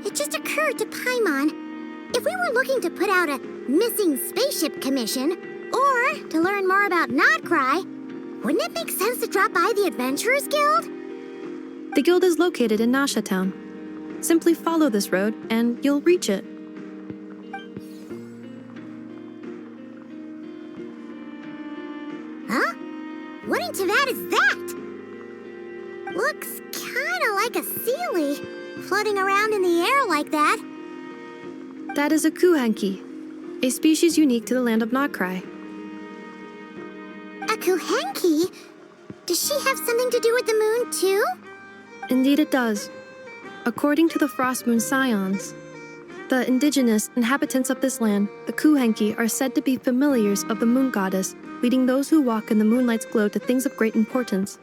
it just occurred to Paimon. If we were looking to put out a missing spaceship commission, or to learn more about Notcry, wouldn't it make sense to drop by the Adventurers Guild? The guild is located in Nasha Town. Simply follow this road and you'll reach it. Huh? What in Teyvat is that? Looks kinda like a Seelie, floating around in the air like that. That is a Kuhenki, a species unique to the land of Notcry. A Kuhenki? Does she have something to do with the moon, too? Indeed it does. According to the Frost Moon Scions, the indigenous inhabitants of this land, the Kuhenki, are said to be familiars of the moon goddess, leading those who walk in the moonlight's glow to things of great importance.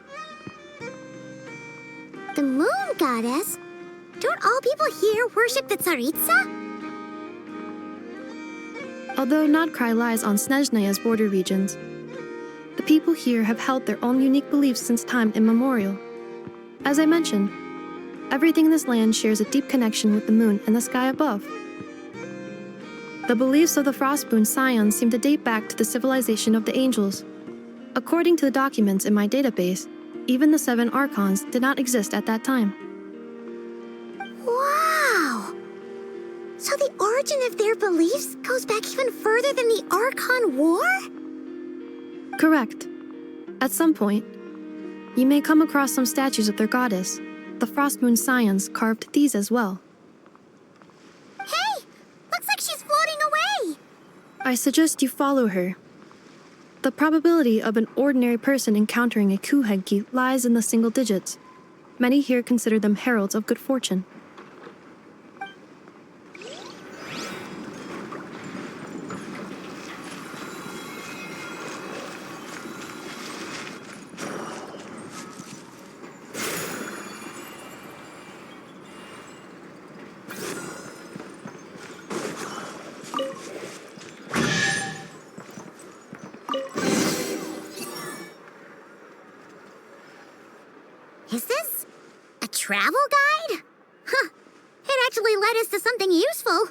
The moon goddess? Don't all people here worship the Tsaritsa? Although Notcry lies on Snezhnaya's border regions, the people here have held their own unique beliefs since time immemorial. As I mentioned, everything in this land shares a deep connection with the moon and the sky above. The beliefs of the Frost Moon Scions seem to date back to the civilization of the angels. According to the documents in my database, even the 7 Archons did not exist at that time. Wow! So the origin of their beliefs goes back even further than the Archon War? Correct. At some point, you may come across some statues of their goddess. The Frost Moon Scions carved these as well. Hey! Looks like she's floating away! I suggest you follow her. The probability of an ordinary person encountering a Kuhenki lies in the single digits. Many here consider them heralds of good fortune. Is this a travel guide? Huh. It actually led us to something useful.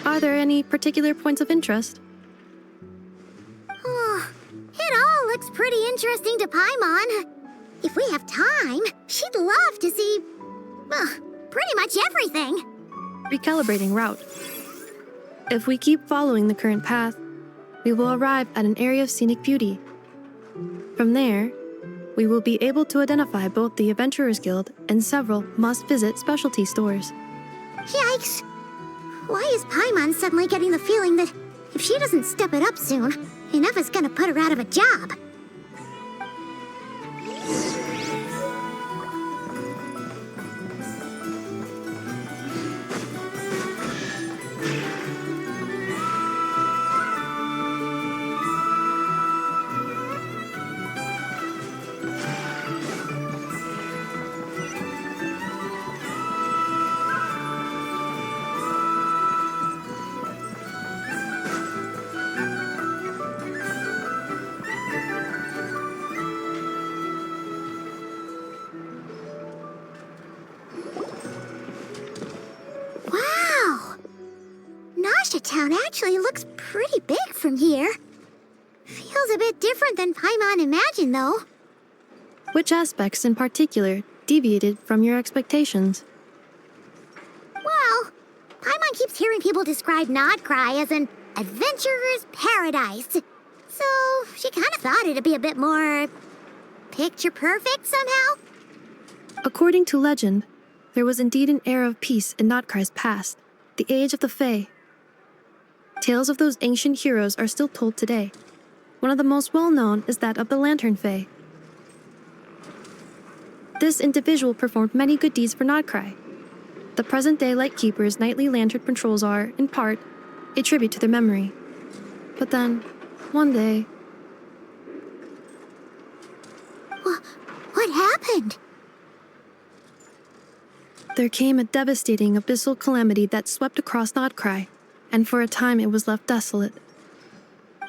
Are there any particular points of interest? Oh, it all looks pretty interesting to Paimon. If we have time, she'd love to see, pretty much everything. Recalibrating route. If we keep following the current path, we will arrive at an area of scenic beauty. From there, we will be able to identify both the Adventurers Guild and several must-visit specialty stores. Yikes! Why is Paimon suddenly getting the feeling that if she doesn't step it up soon, enough is gonna put her out of a job? Town actually looks pretty big from here. Feels a bit different than Paimon imagined, though. Which aspects in particular deviated from your expectations? Well, Paimon keeps hearing people describe Notcry as an adventurer's paradise. So she kind of thought it'd be a bit more picture perfect somehow. According to legend, there was indeed an era of peace in Notcry's past, the age of the Fae. Tales of those ancient heroes are still told today. One of the most well-known is that of the Lantern Fae. This individual performed many good deeds for Notcry. The present-day Lightkeeper's nightly lantern patrols are, in part, a tribute to their memory. But then, one day... What happened? There came a devastating abyssal calamity that swept across Nodcry, and for a time it was left desolate.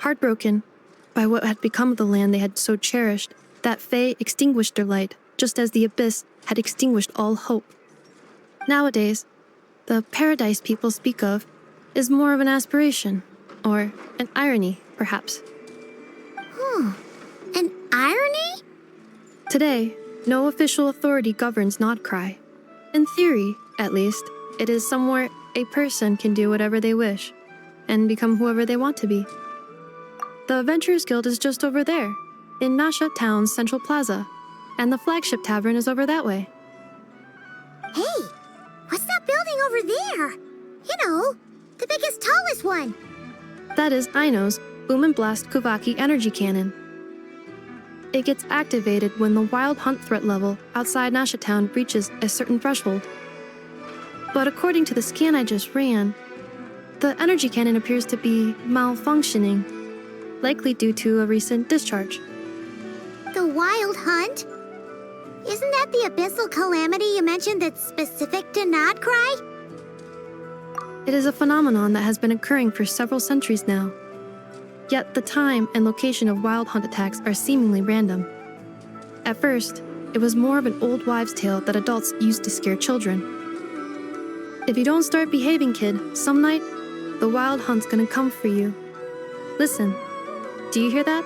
Heartbroken by what had become of the land they had so cherished, that Fae extinguished their light, just as the abyss had extinguished all hope. Nowadays, the paradise people speak of is more of an aspiration, or an irony, perhaps. An irony? Today, no official authority governs Nodcry. In theory, at least, it is somewhere a person can do whatever they wish, and become whoever they want to be. The Adventurers Guild is just over there, in Nasha Town's Central Plaza, and the flagship tavern is over that way. Hey, what's that building over there? You know, the biggest, tallest one. That is Aino's Boom and Blast Kuvaki energy cannon. It gets activated when the wild hunt threat level outside Nasha Town reaches a certain threshold. But according to the scan I just ran, the energy cannon appears to be malfunctioning, likely due to a recent discharge. The wild hunt? Isn't that the abyssal calamity you mentioned that's specific to Nodcry? It is a phenomenon that has been occurring for several centuries now. Yet the time and location of wild hunt attacks are seemingly random. At first, it was more of an old wives' tale that adults used to scare children. If you don't start behaving, kid, some night, the wild hunt's gonna come for you. Listen, do you hear that?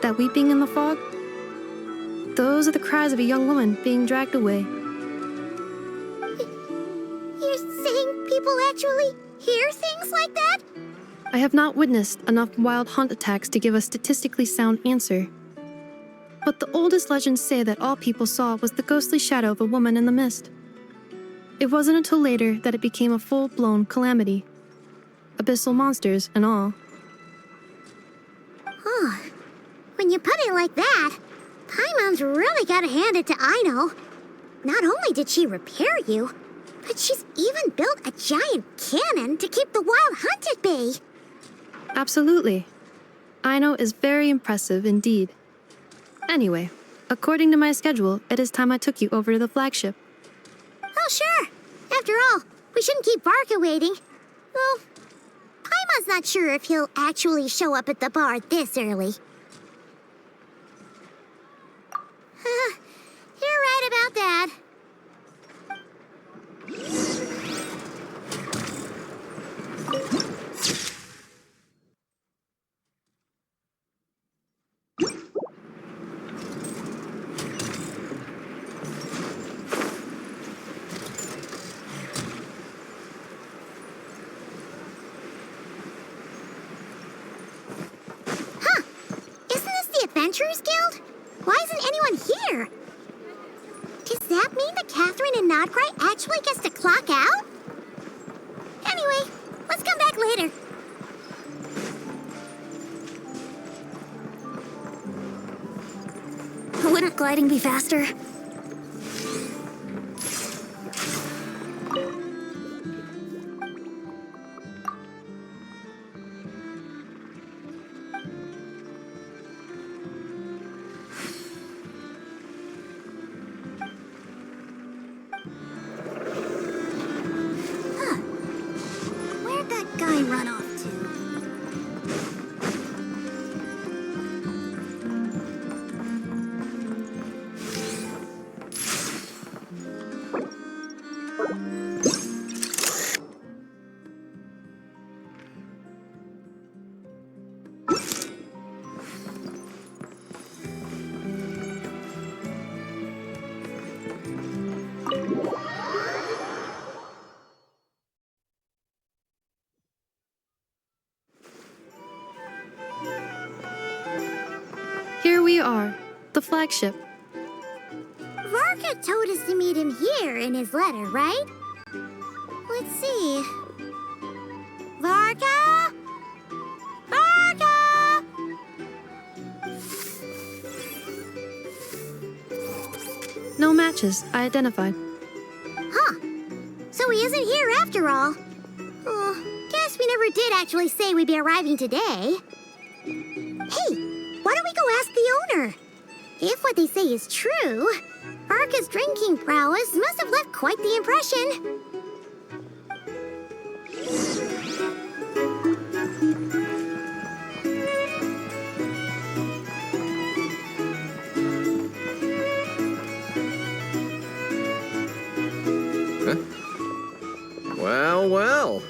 That weeping in the fog? Those are the cries of a young woman being dragged away. You're saying people actually hear things like that? I have not witnessed enough wild hunt attacks to give a statistically sound answer. But the oldest legends say that all people saw was the ghostly shadow of a woman in the mist. It wasn't until later that it became a full-blown calamity. Abyssal monsters and all. When you put it like that, Paimon's really gotta hand it to Aino. Not only did she repair you, but she's even built a giant cannon to keep the wild hunt at bay. Absolutely. Aino is very impressive indeed. Anyway, according to my schedule, it is time I took you over to the flagship. Oh, sure. After all, we shouldn't keep Varka waiting. Well, Paimon's not sure if he'll actually show up at the bar this early. You're right about that. Adventurers Guild? Why isn't anyone here? Does that mean that Catherine and Nodcry actually gets to clock out? Anyway, let's come back later. Wouldn't gliding be faster? Run off to. Here we are, the flagship. Varka told us to meet him here in his letter, right? Let's see. Varka? Varka! No matches, I identified. Huh. So so he isn't here after all. Oh, guess we never did actually say we'd be arriving today. Hey, why don't we go ask the owner? If what they say is true, Varka's drinking prowess must have left quite the impression. Well,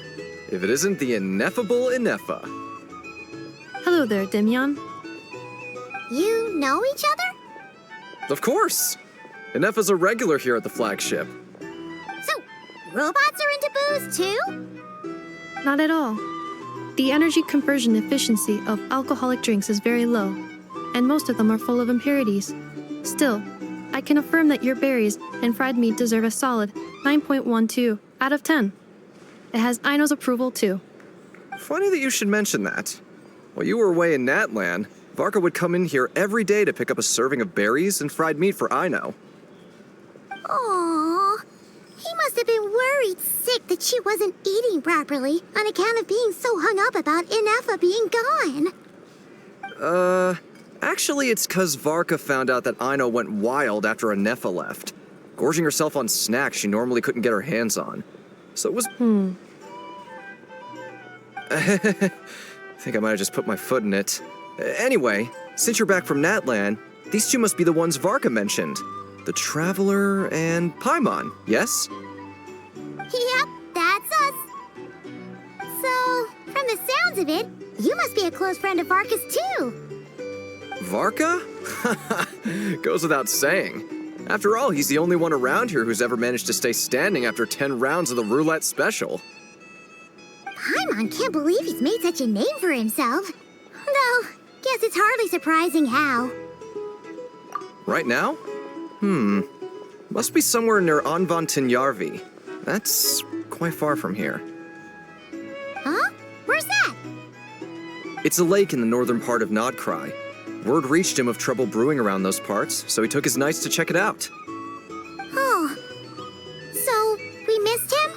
if it isn't the ineffable Inefa. Hello there, Demyon. You know each other? Of course! Inefa's a regular here at the flagship. So, robots are into booze too? Not at all. The energy conversion efficiency of alcoholic drinks is very low, and most of them are full of impurities. Still, I can affirm that your berries and fried meat deserve a solid 9.12 out of 10. It has Aino's approval, too. Funny that you should mention that. While you were away in Natlan, Varka would come in here every day to pick up a serving of berries and fried meat for Aino. Aww. He must have been worried sick that she wasn't eating properly on account of being so hung up about Inefa being gone. Actually it's 'cause Varka found out that Aino went wild after Inefa left, gorging herself on snacks she normally couldn't get her hands on. So it was... I think I might have just put my foot in it. Anyway, since you're back from Natlan, these two must be the ones Varka mentioned. The Traveler and Paimon, yes? Yep, that's us. So, from the sounds of it, you must be a close friend of Varka's too. Varka? Goes without saying. After all, he's the only one around here who's ever managed to stay standing after 10 rounds of the roulette special. Paimon can't believe he's made such a name for himself. Though, guess it's hardly surprising how. Right now? Must be somewhere near Anvantinjarvi. That's quite far from here. Huh? Where's that? It's a lake in the northern part of Nodcry. Word reached him of trouble brewing around those parts, so he took his knights to check it out. Oh. So, we missed him?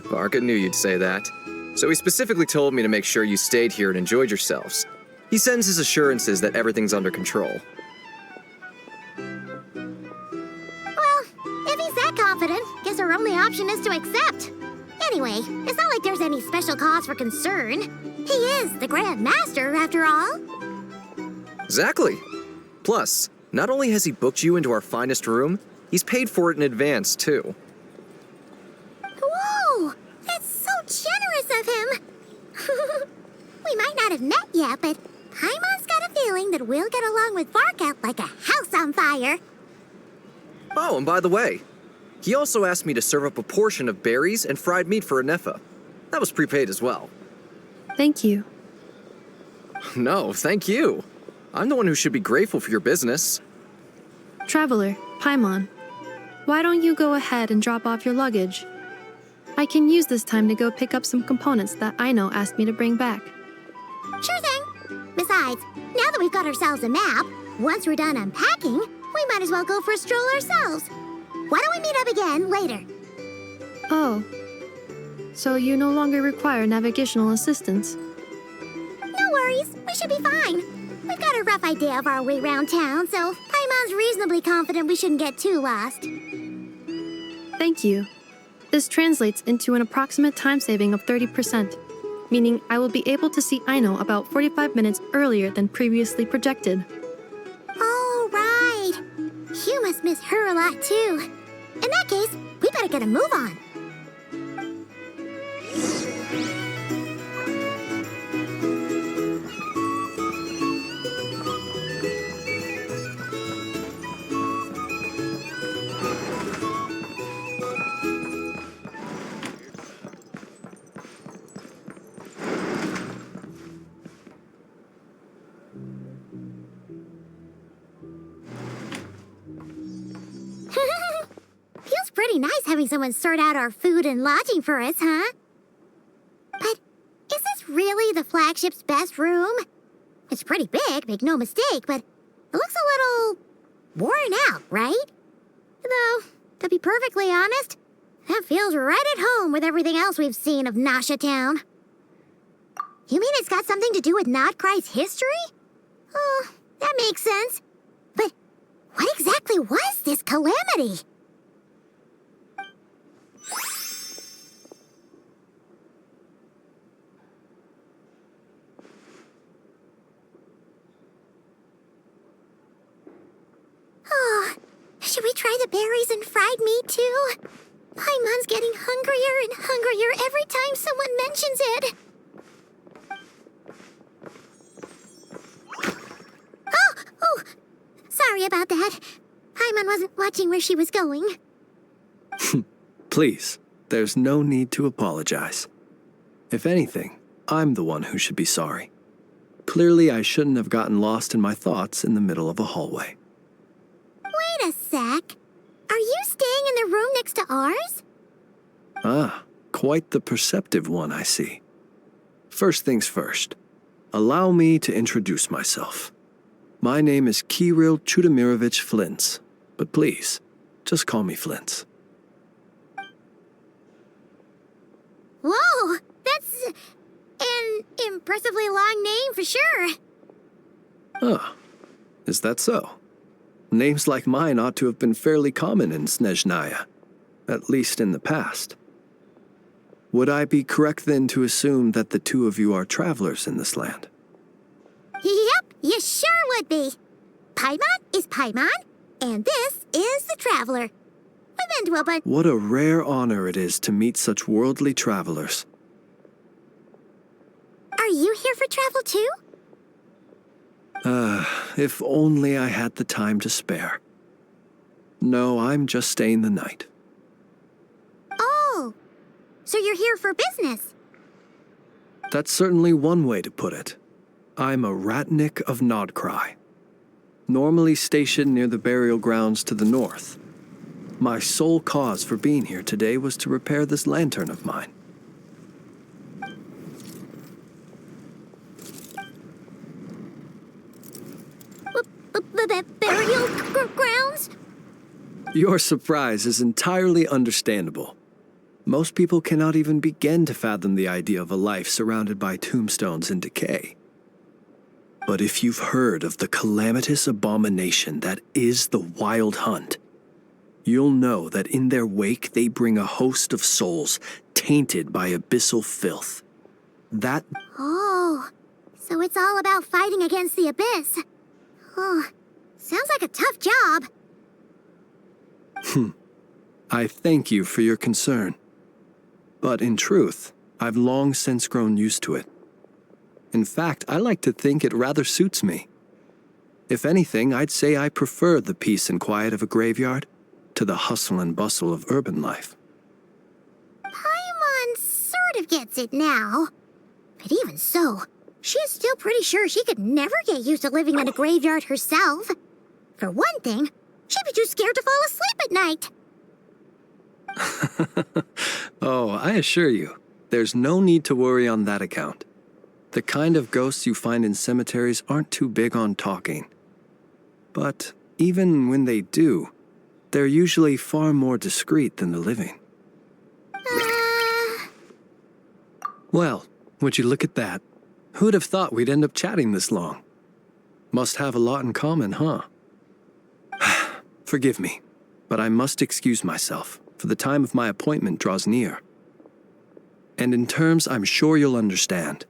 Varka knew you'd say that. So he specifically told me to make sure you stayed here and enjoyed yourselves. He sends his assurances that everything's under control. Well, if he's that confident, guess our only option is to accept. Anyway, it's not like there's any special cause for concern. He is the Grand Master, after all. Exactly. Plus, not only has he booked you into our finest room, he's paid for it in advance, too. Whoa! That's so generous of him! We might not have met yet, but Paimon's got a feeling that we'll get along with Varka like a house on fire. Oh, and by the way, he also asked me to serve up a portion of berries and fried meat for Inefa. That was prepaid as well. Thank you. No, thank you. I'm the one who should be grateful for your business. Traveler, Paimon, why don't you go ahead and drop off your luggage? I can use this time to go pick up some components that Aino asked me to bring back. Sure thing. Besides, now that we've got ourselves a map, once we're done unpacking, we might as well go for a stroll ourselves. Why don't we meet up again later? Oh. So you no longer require navigational assistance? No worries, we should be fine. We've got a rough idea of our way around town, so Paimon's reasonably confident we shouldn't get too lost. Thank you. This translates into an approximate time saving of 30%, meaning I will be able to see Aino about 45 minutes earlier than previously projected. Oh, right. You must miss her a lot, too. In that case, we better get a move on. Feels pretty nice having someone sort out our food and lodging for us, huh? But is this really the flagship's best room? It's pretty big, make no mistake, but it looks a little worn out, right? Though, To be perfectly honest, that feels right at home with everything else we've seen of Nasha Town. You mean it's got something to do with Nodcry's history? Oh, that makes sense. But what exactly was this calamity? Oh, should we try the berries and fried meat too? Paimon's getting hungrier and hungrier every time someone mentions it. Oh, sorry about that. Paimon wasn't watching where she was going. Please, there's no need to apologize. If anything, I'm the one who should be sorry. Clearly, I shouldn't have gotten lost in my thoughts in the middle of a hallway. Wait a sec. Are you staying in the room next to ours? Ah, quite the perceptive one, I see. First things first, allow me to introduce myself. My name is Kirill Chudamirovich Flintz, but please, just call me Flintz. Whoa, that's an impressively long name for sure. Ah, is that so? Names like mine ought to have been fairly common in Snezhnaya, at least in the past. Would I be correct then to assume that the two of you are travelers in this land? Yep, you sure would be. Paimon is Paimon, and this is the Traveler. We've been to a bunch. What a rare honor it is to meet such worldly travelers. Are you here for travel too? If only I had the time to spare. No, I'm just staying the night. Oh, so you're here for business? That's certainly one way to put it. I'm a ratnik of Nodcry, normally stationed near the burial grounds to the north. My sole cause for being here today was to repair this lantern of mine. Burial grounds? Your surprise is entirely understandable. Most people cannot even begin to fathom the idea of a life surrounded by tombstones and decay. But if you've heard of the calamitous abomination that is the Wild Hunt, you'll know that in their wake they bring a host of souls tainted by abyssal filth. That... Oh, so it's all about fighting against the abyss. Oh, sounds like a tough job. I thank you for your concern. But in truth, I've long since grown used to it. In fact, I like to think it rather suits me. If anything, I'd say I prefer the peace and quiet of a graveyard to the hustle and bustle of urban life. Paimon sort of gets it now. But even so, she's still pretty sure she could never get used to living in a graveyard herself. For one thing, she'd be too scared to fall asleep at night. Oh, I assure you, there's no need to worry on that account. The kind of ghosts you find in cemeteries aren't too big on talking. But even when they do, they're usually far more discreet than the living. Well, would you look at that? Who'd have thought we'd end up chatting this long? Must have a lot in common, huh? Forgive me, but I must excuse myself, for the time of my appointment draws near. And in terms I'm sure you'll understand,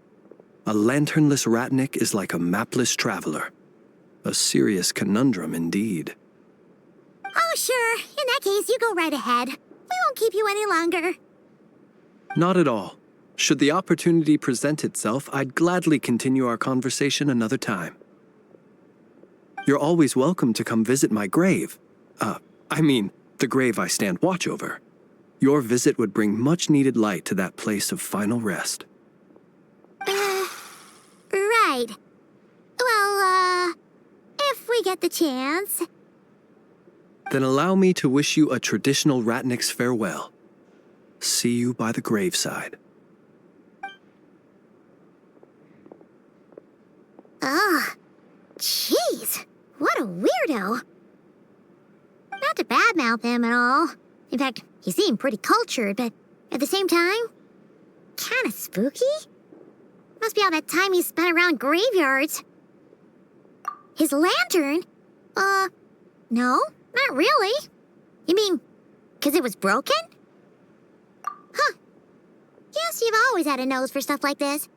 a lanternless ratnik is like a mapless traveler. A serious conundrum indeed. Oh, sure. In that case, you go right ahead. We won't keep you any longer. Not at all. Should the opportunity present itself, I'd gladly continue our conversation another time. You're always welcome to come visit my grave. The grave I stand watch over. Your visit would bring much-needed light to that place of final rest. Right. Well, if we get the chance. Then allow me to wish you a traditional ratnik's farewell. See you by the graveside. Ugh. Jeez, what a weirdo. Not to badmouth him at all. In fact, he seemed pretty cultured, but at the same time, kinda spooky? Must be all that time he spent around graveyards. His lantern? No, not really. You mean, 'cause it was broken? Huh. Guess you've always had a nose for stuff like this.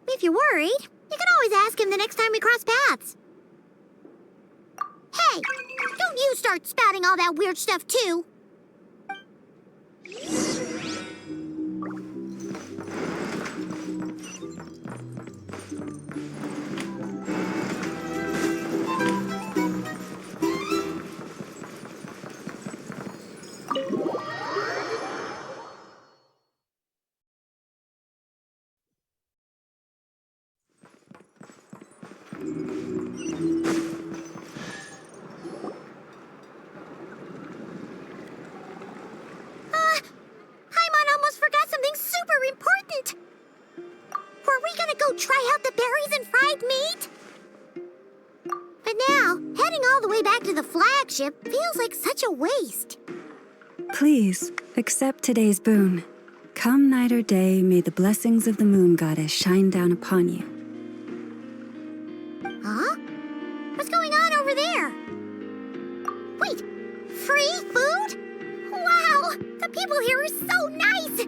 If you're worried, you can always ask him the next time we cross paths. Hey, don't you start spouting all that weird stuff too. Try out the berries and fried meat? But now, heading all the way back to the flagship feels like such a waste. Please, accept today's boon. Come night or day, may the blessings of the moon goddess shine down upon you. Huh? What's going on over there? Wait, free food? Wow, the people here are so nice!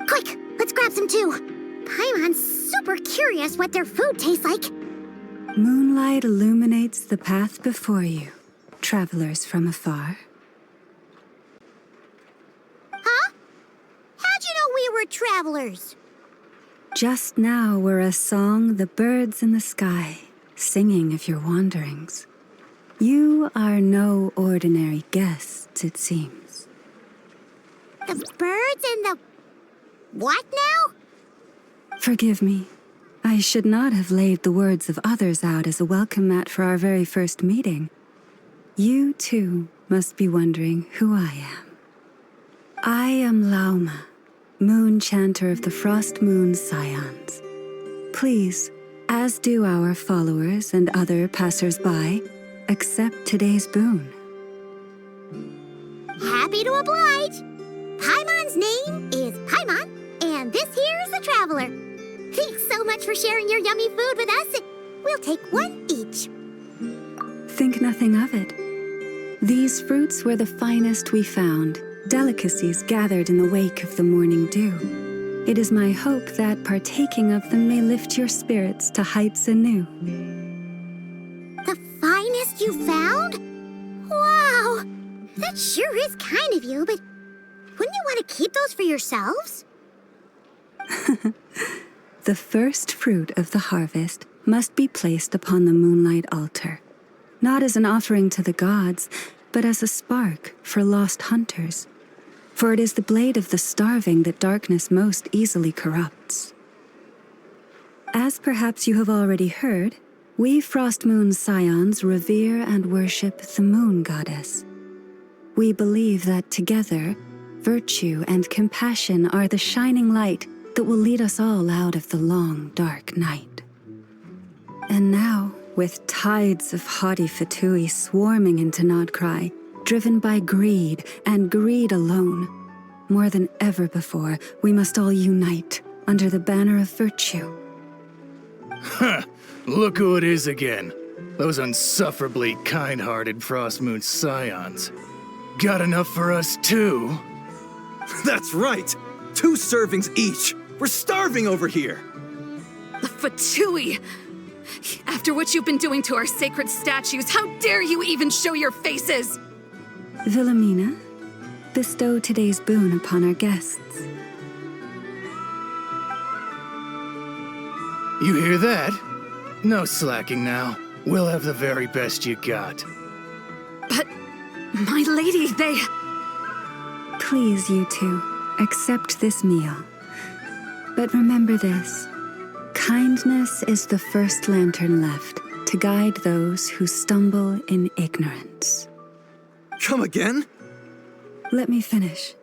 Quick, let's grab some too. Paimon's super curious what their food tastes like. Moonlight illuminates the path before you, travelers from afar. Huh? How'd you know we were travelers? Just now were a song the birds in the sky, singing of your wanderings. You are no ordinary guests, it seems. The birds in the... what now? Forgive me. I should not have laid the words of others out as a welcome mat for our very first meeting. You, too, must be wondering who I am. I am Lauma, moon chanter of the Frost Moon Scions. Please, as do our followers and other passers-by, accept today's boon. Happy to oblige. Paimon's name is Paimon, and this here's the traveler. Thanks so much for sharing your yummy food with us. We'll take one each. Think nothing of it. These fruits were the finest we found, delicacies gathered in the wake of the morning dew. It is my hope that partaking of them may lift your spirits to heights anew. The finest you found? Wow! That sure is kind of you, but wouldn't you want to keep those for yourselves? The first fruit of the harvest must be placed upon the moonlight altar, not as an offering to the gods, but as a spark for lost hunters. For it is the blade of the starving that darkness most easily corrupts. As perhaps you have already heard, we Frost Moon Scions revere and worship the moon goddess. We believe that together, virtue and compassion are the shining light that will lead us all out of the long, dark night. And now, with tides of haughty Fatui swarming into Nodcry, driven by greed and greed alone, more than ever before, we must all unite under the banner of virtue. Huh, look who it is again. Those unsufferably kind-hearted Frost Moon Scions. Got enough for us too? That's right! 2 servings each! We're starving over here! The Fatui! After what you've been doing to our sacred statues, how dare you even show your faces? Wilhelmina, bestow today's boon upon our guests. You hear that? No slacking now. We'll have the very best you got. But, my lady, they... Please, you two, accept this meal. But remember this. Kindness is the first lantern left to guide those who stumble in ignorance. Come again? Let me finish.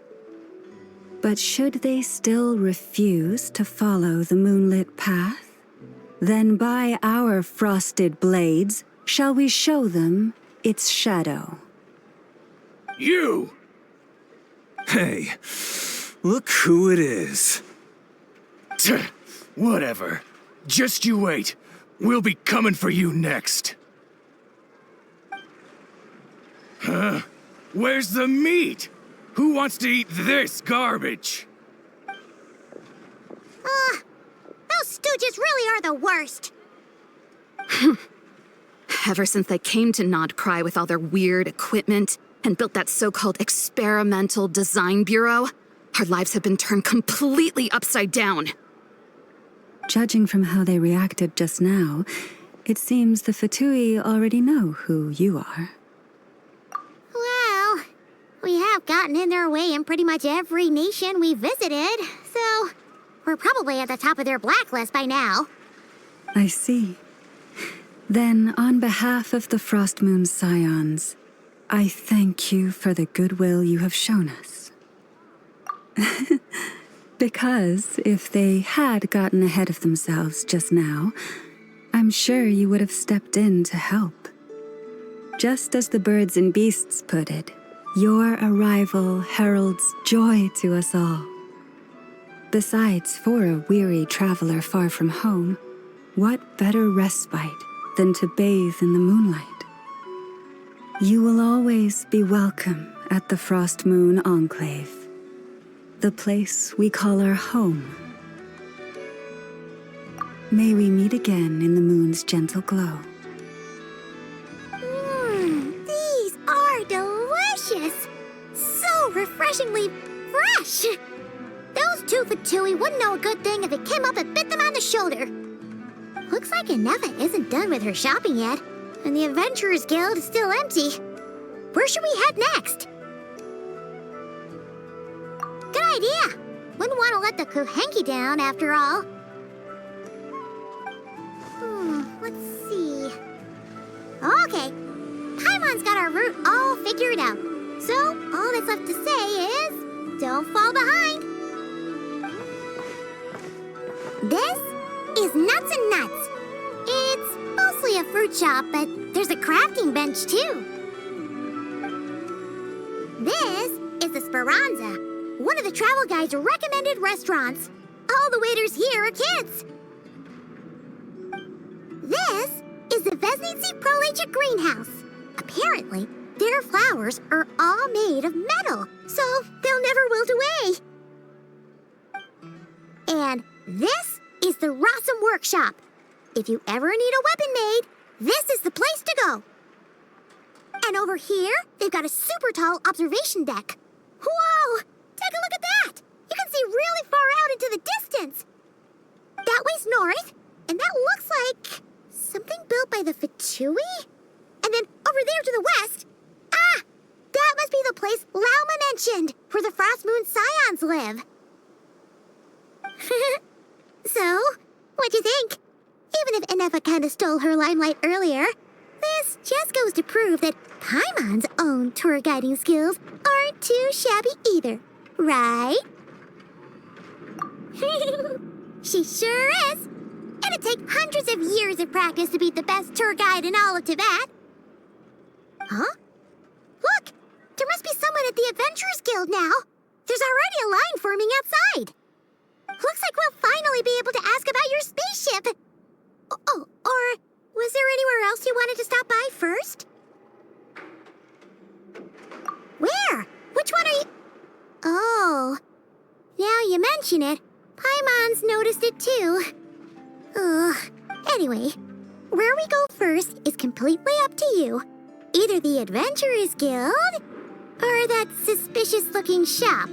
But should they still refuse to follow the moonlit path, then by our frosted blades shall we show them its shadow. You! Hey, look who it is. Tch, whatever. Just you wait. We'll be coming for you next. Huh? Where's the meat? Who wants to eat this garbage? Those stooges really are the worst. Ever since they came to Nod Cry with all their weird equipment and built that so-called experimental design bureau, our lives have been turned completely upside down. Judging from how they reacted just now, it seems the Fatui already know who you are. Well, we have gotten in their way in pretty much every nation we visited, so we're probably at the top of their blacklist by now. I see. Then, on behalf of the Frost Moon Scions, I thank you for the goodwill you have shown us. Because if they had gotten ahead of themselves just now, I'm sure you would have stepped in to help. Just as the birds and beasts put it, your arrival heralds joy to us all. Besides, for a weary traveler far from home, what better respite than to bathe in the moonlight? You will always be welcome at the Frost Moon Enclave, the place we call our home. May we meet again in the moon's gentle glow. These are delicious! So refreshingly fresh! Those two Fatui wouldn't know a good thing if it came up and bit them on the shoulder. Looks like Ineva isn't done with her shopping yet, and the Adventurers Guild is still empty. Where should we head next? Good idea! Wouldn't want to let the Kuhenki down, after all. Let's see. Okay, Paimon's got our route all figured out. So, all that's left to say is, don't fall behind. This is Nuts and Nuts. It's mostly a fruit shop, but there's a crafting bench, too. This is the Speranza, one of the travel guide's recommended restaurants. All the waiters here are kids. This is the Vesnici Prolegia greenhouse. Apparently, their flowers are all made of metal, so they'll never wilt away. And this is the Rossum Workshop. If you ever need a weapon made, this is the place to go. And over here, they've got a super tall observation deck. Whoa! Take a look at that! You can see really far out into the distance. That way's north, and that looks like something built by the Fatui? And then over there to the west, that must be the place Lauma mentioned, where the Frost Moon Scions live. So, what'd you think? Even if Ineva kinda stole her limelight earlier, this just goes to prove that Paimon's own tour guiding skills aren't too shabby either, right? She sure is. It'd take hundreds of years of practice to be the best tour guide in all of Tibet. Huh? Look! There must be someone at the Adventurers Guild now. There's already a line forming outside. Looks like we'll finally be able to ask about your spaceship. Oh, or was there anywhere else you wanted to stop by first? Where? Which one are you... Oh, now you mention it, Paimon's noticed it too. Anyway, where we go first is completely up to you. Either the Adventurers Guild, or that suspicious-looking shop.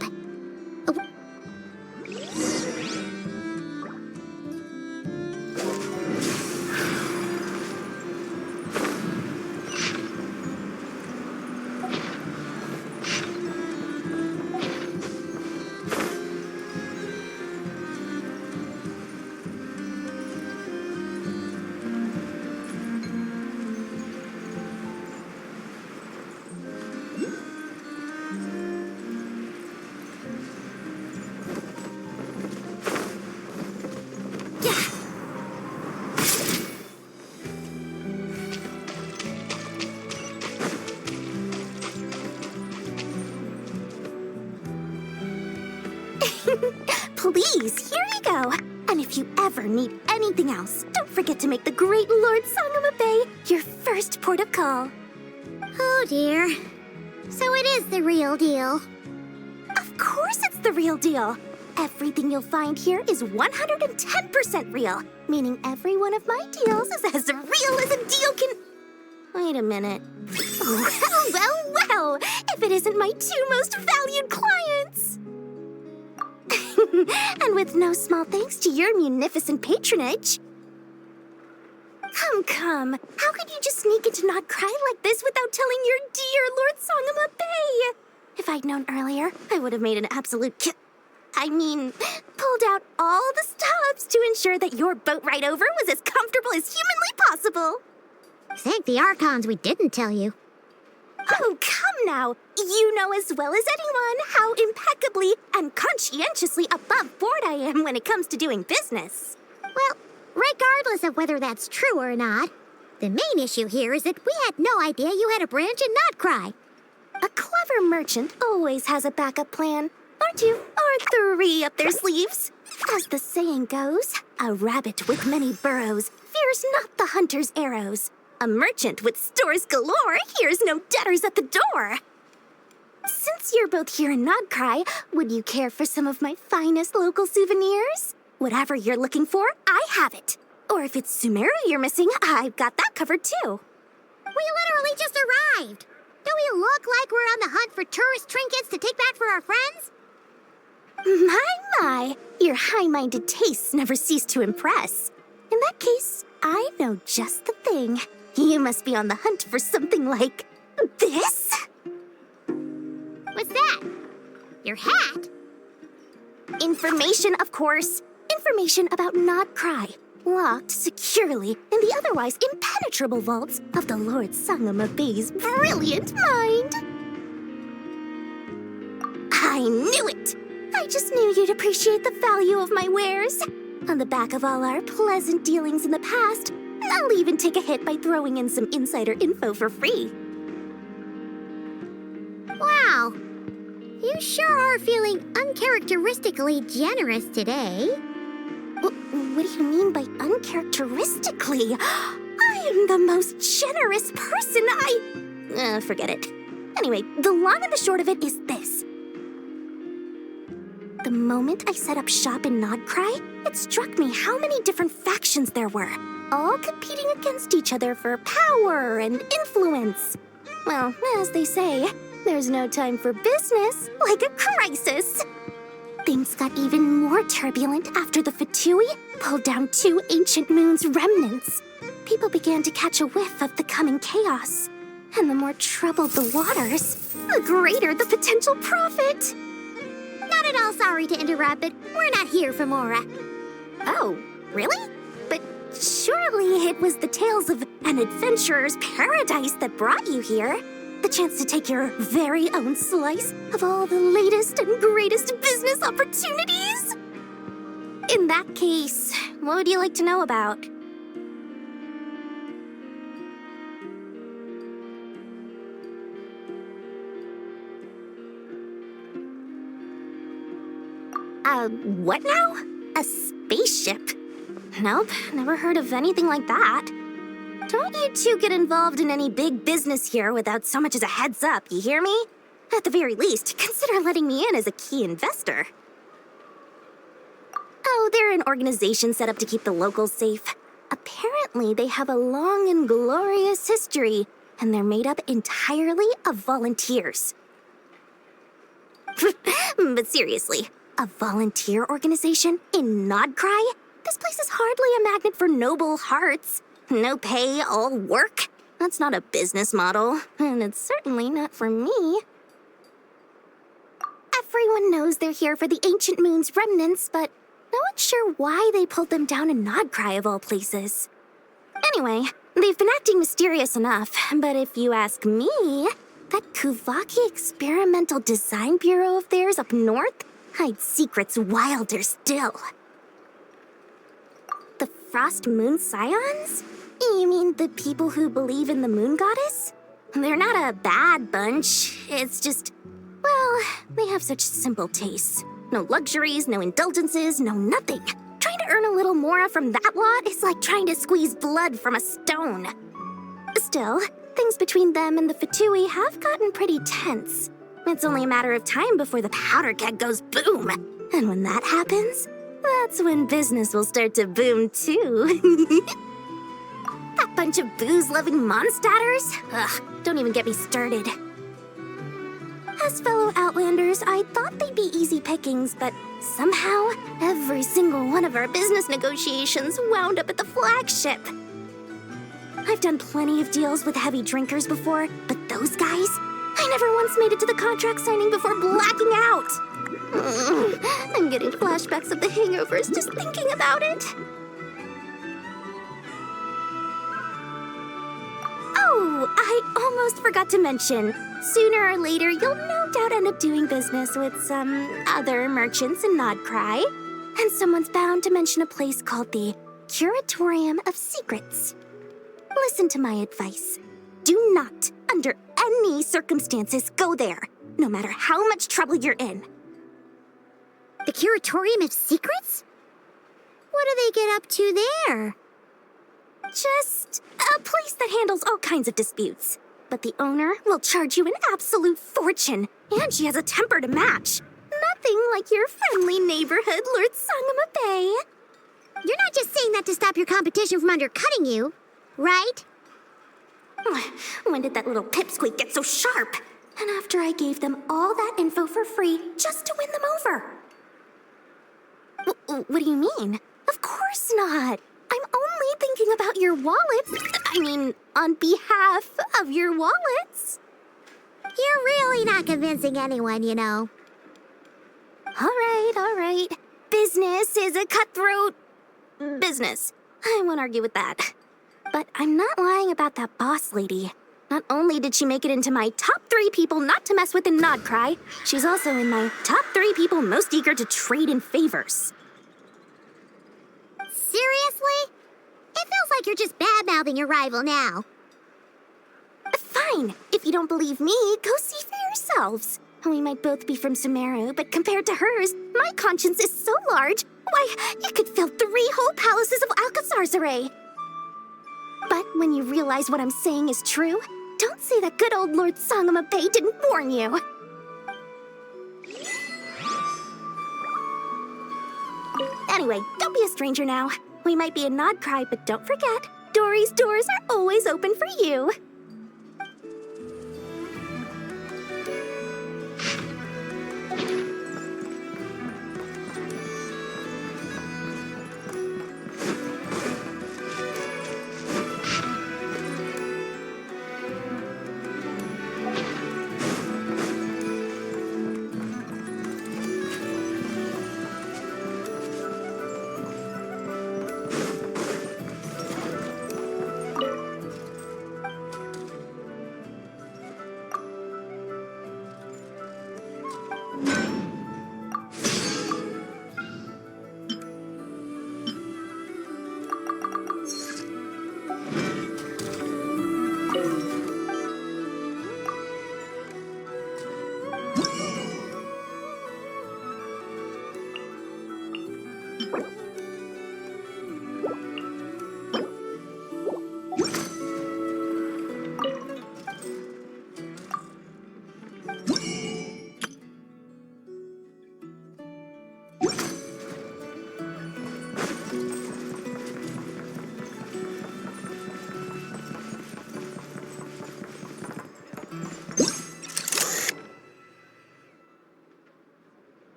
Please, here you go. And if you ever need anything else, don't forget to make the great Lord Sangamabe your first port of call. Oh dear. So it is the real deal. Of course it's the real deal. Everything you'll find here is 110% real, meaning every one of my deals is as real as a deal can... Wait a minute. Well, if it isn't my two most valued clients. And with no small thanks to your munificent patronage. Come. How could you just sneak into Not Cry like this without telling your dear Lord Sangamabe? If I'd known earlier, I would have made an absolute pulled out all the stops to ensure that your boat ride over was as comfortable as humanly possible. Thank the Archons we didn't tell you. Oh, come now. You know as well as anyone how impeccably and conscientiously above board I am when it comes to doing business. Well, regardless of whether that's true or not, the main issue here is that we had no idea you had a branch in Not Cry. A clever merchant always has a backup plan. Or two, or three up their sleeves. As the saying goes, a rabbit with many burrows fears not the hunter's arrows. A merchant with stores galore hears no debtors at the door. Since you're both here in Not Cry, would you care for some of my finest local souvenirs? Whatever you're looking for, I have it. Or if it's Sumeru you're missing, I've got that covered too. We literally just arrived. Do we look like we're on the hunt for tourist trinkets to take back for our friends? My, your high-minded tastes never cease to impress. In that case, I know just the thing. You must be on the hunt for something like this? What's that? Your hat? Information, of course. Information about Not Cry, locked securely in the otherwise impenetrable vaults of the Lord Sangamabe's brilliant mind. I knew it! I just knew you'd appreciate the value of my wares. On the back of all our pleasant dealings in the past, I'll even take a hit by throwing in some insider info for free. Wow. You sure are feeling uncharacteristically generous today. What do you mean by uncharacteristically? I am the most generous person. Forget it. Anyway, the long and the short of it is this. The moment I set up shop in Not Cry, it struck me how many different factions there were, all competing against each other for power and influence. Well, as they say, there's no time for business like a crisis. Things got even more turbulent after the Fatui pulled down 2 ancient moon's remnants. People began to catch a whiff of the coming chaos. And the more troubled the waters, the greater the potential profit. Not at all sorry to interrupt, but we're not here for Mora. Oh, really? But surely it was the tales of an adventurer's paradise that brought you here. The chance to take your very own slice of all the latest and greatest business opportunities? In that case, what would you like to know about? What now? A spaceship? Nope, never heard of anything like that. Don't you two get involved in any big business here without so much as a heads up, you hear me? At the very least, consider letting me in as a key investor. Oh, they're an organization set up to keep the locals safe. Apparently, they have a long and glorious history, and they're made up entirely of volunteers. But seriously, a volunteer organization in Not Cry? This place is hardly a magnet for noble hearts. No pay, all work? That's not a business model, and it's certainly not for me. Everyone knows they're here for the ancient moon's remnants, but no one's sure why they pulled them down in Not Cry of all places. Anyway, they've been acting mysterious enough, but if you ask me, that Kuvaki Experimental Design Bureau of theirs up north hides secrets wilder still. The Frost Moon Scions? You mean the people who believe in the moon goddess? They're not a bad bunch. It's just, well, they have such simple tastes. No luxuries, no indulgences, no nothing. Trying to earn a little more from that lot is like trying to squeeze blood from a stone. Still, things between them and the Fatui have gotten pretty tense. It's only a matter of time before the powder keg goes boom. And when that happens, that's when business will start to boom too. That bunch of booze-loving monsters? Ugh, don't even get me started. As fellow Outlanders, I thought they'd be easy pickings, but somehow, every single one of our business negotiations wound up at the flagship. I've done plenty of deals with heavy drinkers before, but those guys, I never once made it to the contract signing before blacking out. I'm getting flashbacks of the hangovers just thinking about it. Oh, I almost forgot to mention. Sooner or later, you'll no doubt end up doing business with some other merchants in Nodcry. And someone's bound to mention a place called the Curatorium of Secrets. Listen to my advice. Do not, under any circumstances, go there, no matter how much trouble you're in. The Curatorium of Secrets? What do they get up to there? Just a place that handles all kinds of disputes. But the owner will charge you an absolute fortune, and she has a temper to match. Nothing like your friendly neighborhood, Lord Sangama Bay. You're not just saying that to stop your competition from undercutting you, right? When did that little pipsqueak get so sharp? And after I gave them all that info for free just to win them over. What do you mean? Of course not. I'm only thinking about your wallets. I mean, on behalf of your wallets. You're really not convincing anyone, you know. All right. Business is a cutthroat business. I won't argue with that. But I'm not lying about that boss lady. Not only did she make it into my top 3 people not to mess with in Nodcry, she's also in my top 3 people most eager to trade in favors. Seriously? It feels like you're just bad-mouthing your rival now. Fine. If you don't believe me, go see for yourselves. We might both be from Sumeru, but compared to hers, my conscience is so large, why, you could fill 3 whole palaces of Alcazar's. But when you realize what I'm saying is true, don't say that good old Lord Sangama Bay didn't warn you. Anyway, don't be a stranger now. We might be in Nodcry, but don't forget, Dory's doors are always open for you.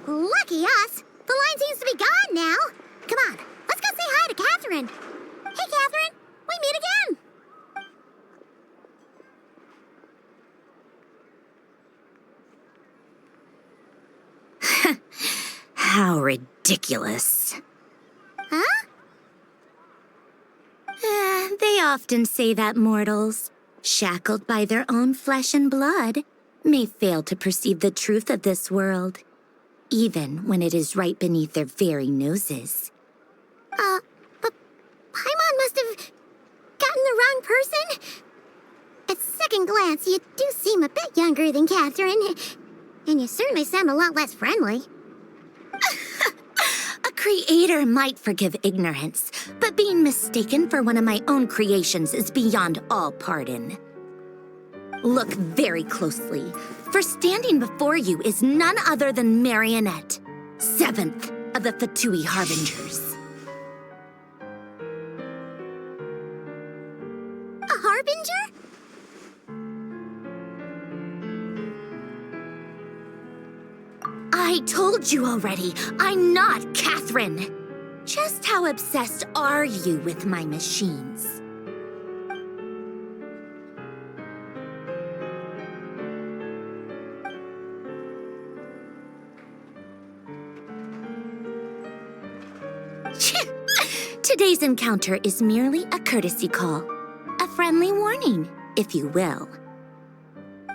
Lucky us! The line seems to be gone now. Come on, let's go say hi to Catherine. Hey, Catherine, we meet again. How ridiculous. Huh? They often say that mortals, shackled by their own flesh and blood, may fail to perceive the truth of this world, even when it is right beneath their very noses. But Paimon must have gotten the wrong person. second glance, you do seem a bit younger than Catherine. And you certainly sound a lot less friendly. A creator might forgive ignorance, but being mistaken for one of my own creations is beyond all pardon. Look very closely, for standing before you is none other than Marionette, 7th of the Fatui Harbingers. A harbinger? I told you already, I'm not Catherine. Just how obsessed are you with my machines? Today's encounter is merely a courtesy call. A friendly warning, if you will.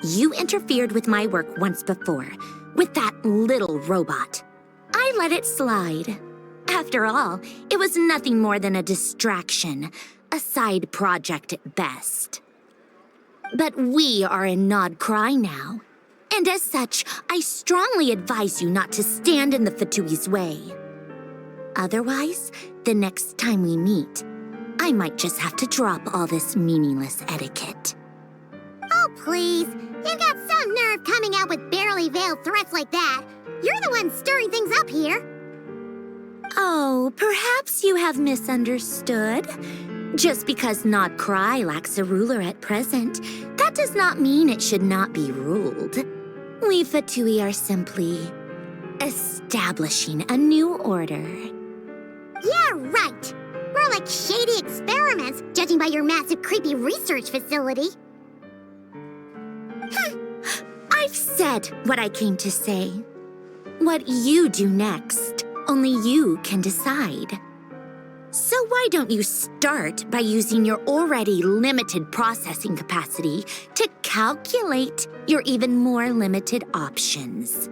You interfered with my work once before, with that little robot. I let it slide. After all, it was nothing more than a distraction, a side project at best. But we are in Nod Cry now, and as such, I strongly advise you not to stand in the Fatui's way. Otherwise, the next time we meet, I might just have to drop all this meaningless etiquette. Oh, please. You've got some nerve coming out with barely veiled threats like that. You're the one stirring things up here. Oh, perhaps you have misunderstood. Just because Nod Cry lacks a ruler at present, that does not mean it should not be ruled. We Fatui are simply establishing a new order. Yeah, right. More like shady experiments, judging by your massive, creepy research facility. I've said what I came to say. What you do next, only you can decide. So why don't you start by using your already limited processing capacity to calculate your even more limited options?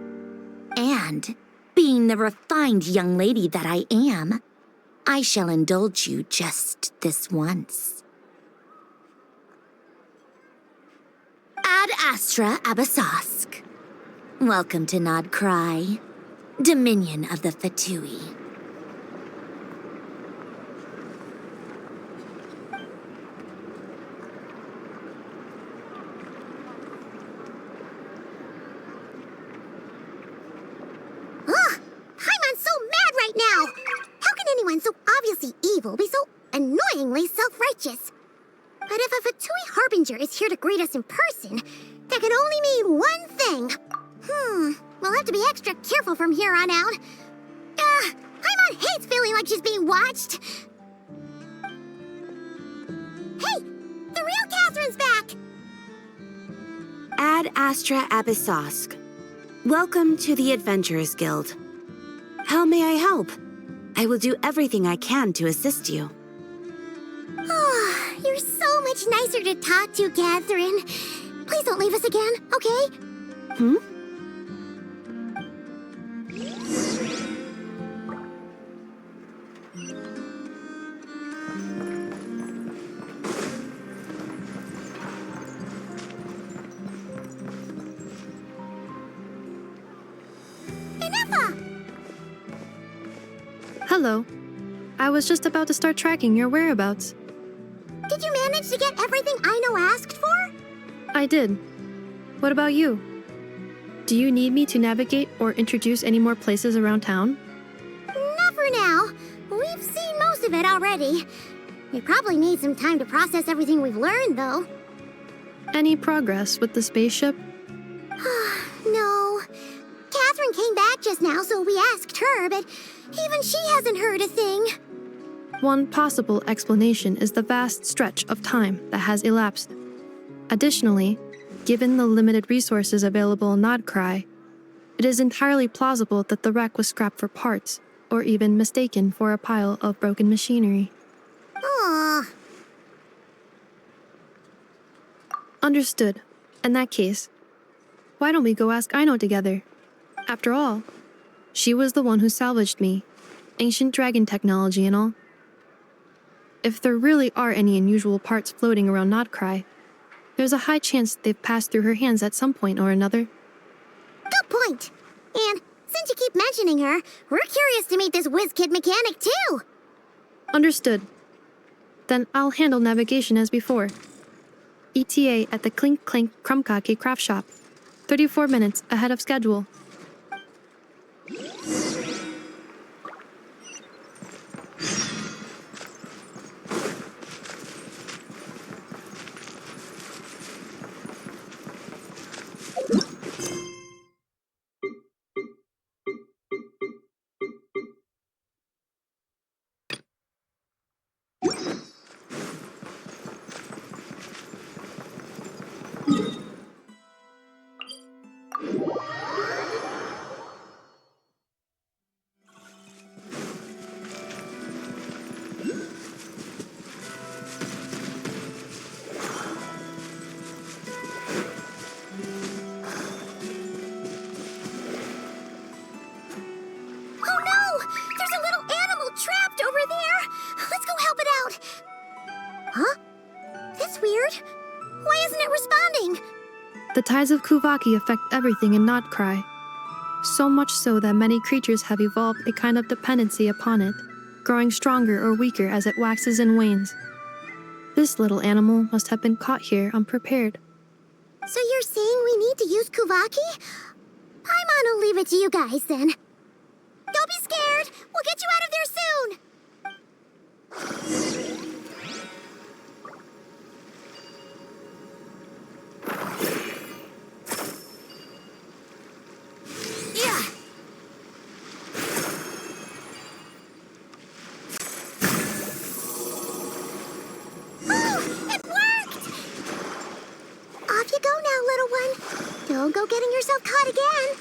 And, being the refined young lady that I am, I shall indulge you just this once. Ad Astra Abyssosque. Welcome to Nod Cry, Dominion of the Fatui. Ugh! Paimon's so mad right now! How can anyone so obviously evil be so annoyingly self-righteous? But if a Fatui Harbinger is here to greet us in person, that can only mean one thing. We'll have to be extra careful from here on out. Paimon hates feeling like she's being watched. Hey! The real Catherine's back! Ad Astra Abyssosque. Welcome to the Adventurers Guild. How may I help? I will do everything I can to assist you. Oh, you're so much nicer to talk to, Catherine. Please don't leave us again, okay? Hello. I was just about to start tracking your whereabouts. Did you manage to get everything Aino asked for? I did. What about you? Do you need me to navigate or introduce any more places around town? Not for now. We've seen most of it already. We probably need some time to process everything we've learned, though. Any progress with the spaceship? No. Catherine came back just now, so we asked her, but even she hasn't heard a thing. One possible explanation is the vast stretch of time that has elapsed. Additionally, given the limited resources available in Nod Cry, it is entirely plausible that the wreck was scrapped for parts, or even mistaken for a pile of broken machinery. Aw. Understood. In that case, why don't we go ask Aino together? After all, she was the one who salvaged me, ancient dragon technology and all. If there really are any unusual parts floating around Nod Cry, There's a high chance they've passed through her hands at some point or another. Good point. And since you keep mentioning her, we're curious to meet this whiz-kid mechanic too. Understood. Then I'll handle navigation as before. ETA at the Clink Clank Krumkake craft shop. 34 minutes ahead of schedule. The tides of Kuvaki affect everything in Notcry, so much so that many creatures have evolved a kind of dependency upon it, growing stronger or weaker as it waxes and wanes. This little animal must have been caught here unprepared. So you're saying we need to use Kuvaki? Paimon will leave it to you guys then. Don't be scared! We'll get you out of there soon! Don't go getting yourself caught again.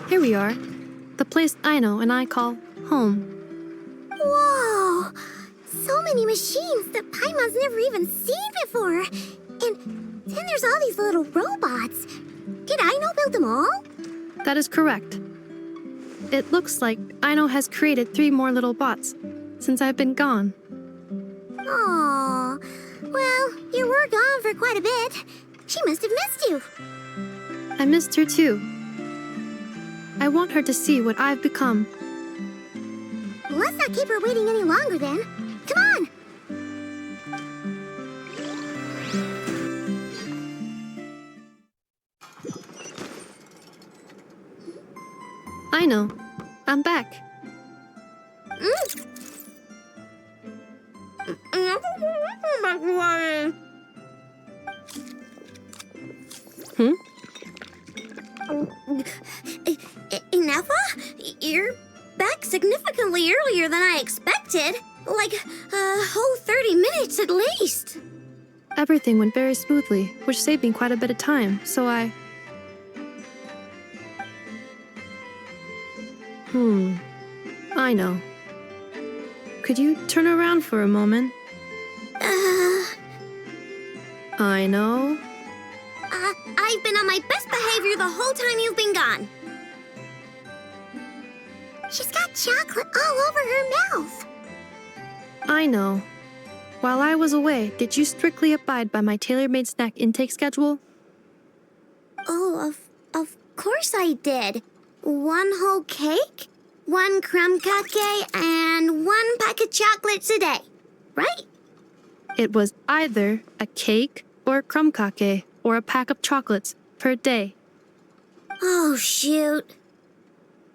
Here we are, the place Aino and I call home. Whoa! So many machines that Paimon's never even seen before. And then there's all these little robots. Did Aino build them all? That is correct. It looks like Aino has created 3 more little bots since I've been gone. Aww. Well, you were gone for quite a bit. She must have missed you. I missed her too. I want her to see what I've become. Let's not keep her waiting any longer then. Come on! Aino, I'm back. Inafa? You're back significantly earlier than I expected. Like a whole 30 minutes at least. Everything went very smoothly, which saved me quite a bit of time, so I... I know. Could you turn around for a moment? I know. I've been on my best behavior the whole time you've been gone. She's got chocolate all over her mouth. I know. While I was away, did you strictly abide by my tailor-made snack intake schedule? Oh, of course I did. 1 whole cake, 1 crumb cake, and 1 pack of chocolates a day, right? It was either a cake or a crumb cake or a pack of chocolates per day. Oh, shoot.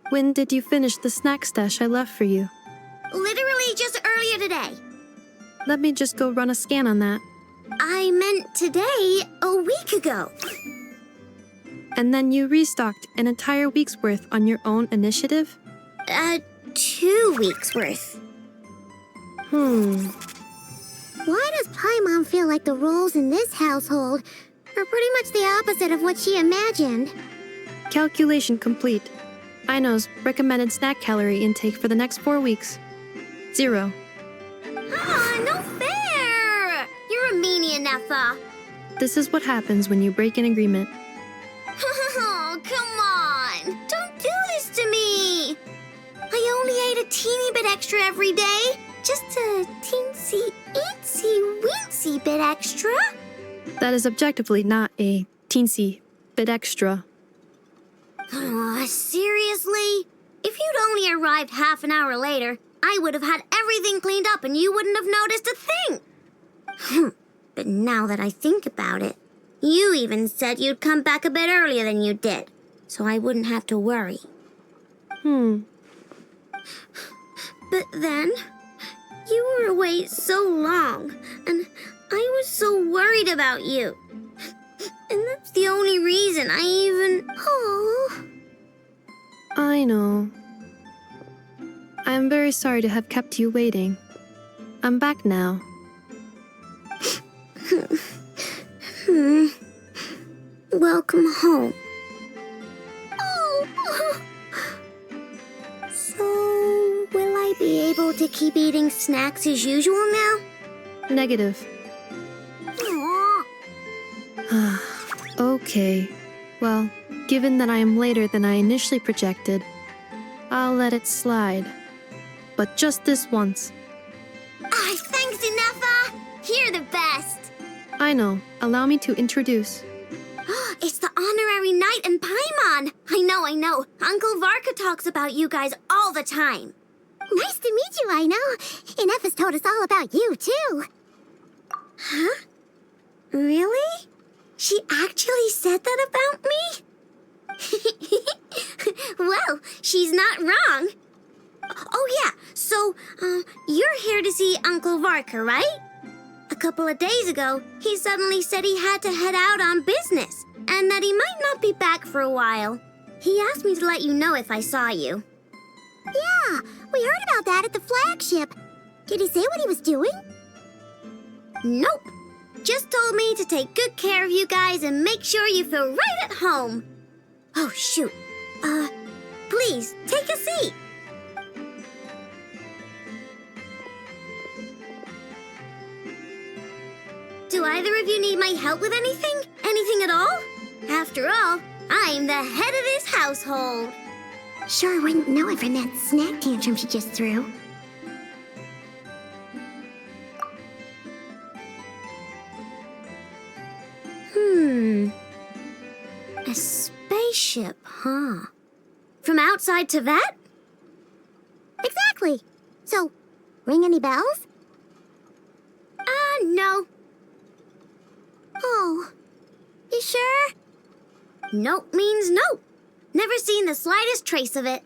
When did you finish the snack stash I left for you? Literally just earlier today. Let me just go run a scan on that. I meant today, a week ago. And then you restocked an entire week's worth on your own initiative? 2 weeks worth. Why does Paimon feel like the roles in this household are pretty much the opposite of what she imagined? Calculation complete. Aino's recommended snack calorie intake for the next 4 weeks. 0. No fair! You're a meanie, Neffa. This is what happens when you break an agreement. Oh, come on! Don't do this to me! I only ate a teeny bit extra every day. Just a teensy-eensy-weensy bit extra. That is objectively not a teensy bit extra. Oh, seriously? If you'd only arrived half an hour later, I would have had everything cleaned up and you wouldn't have noticed a thing. But now that I think about it, you even said you'd come back a bit earlier than you did, so I wouldn't have to worry. But then, you were away so long, and I was so worried about you. And that's the only reason I even... Oh. I know. I'm very sorry to have kept you waiting. I'm back now. Welcome home. Oh. So, will I be able to keep eating snacks as usual now? Negative. Aw. Okay. Well, given that I am later than I initially projected, I'll let it slide. But just this once. Thanks, Neffa. You're the best. I know. Allow me to introduce. It's the honorary knight and Paimon. I know. Uncle Varka talks about you guys all the time. Nice to meet you, I know. And Neffa's told us all about you, too. Huh? Really? She actually said that about me? Well, she's not wrong. Oh, yeah. So, you're here to see Uncle Varka, right? A couple of days ago, he suddenly said he had to head out on business, and that he might not be back for a while. He asked me to let you know if I saw you. Yeah, we heard about that at the flagship. Did he say what he was doing? Nope. Just told me to take good care of you guys and make sure you feel right at home. Oh, shoot. Please, take a seat. Do either of you need my help with anything? Anything at all? After all, I'm the head of this household. Sure wouldn't know it from that snack tantrum she just threw. A spaceship, huh? From outside to that? Exactly. So, ring any bells? No. Oh, you sure? Nope means nope. Never seen the slightest trace of it.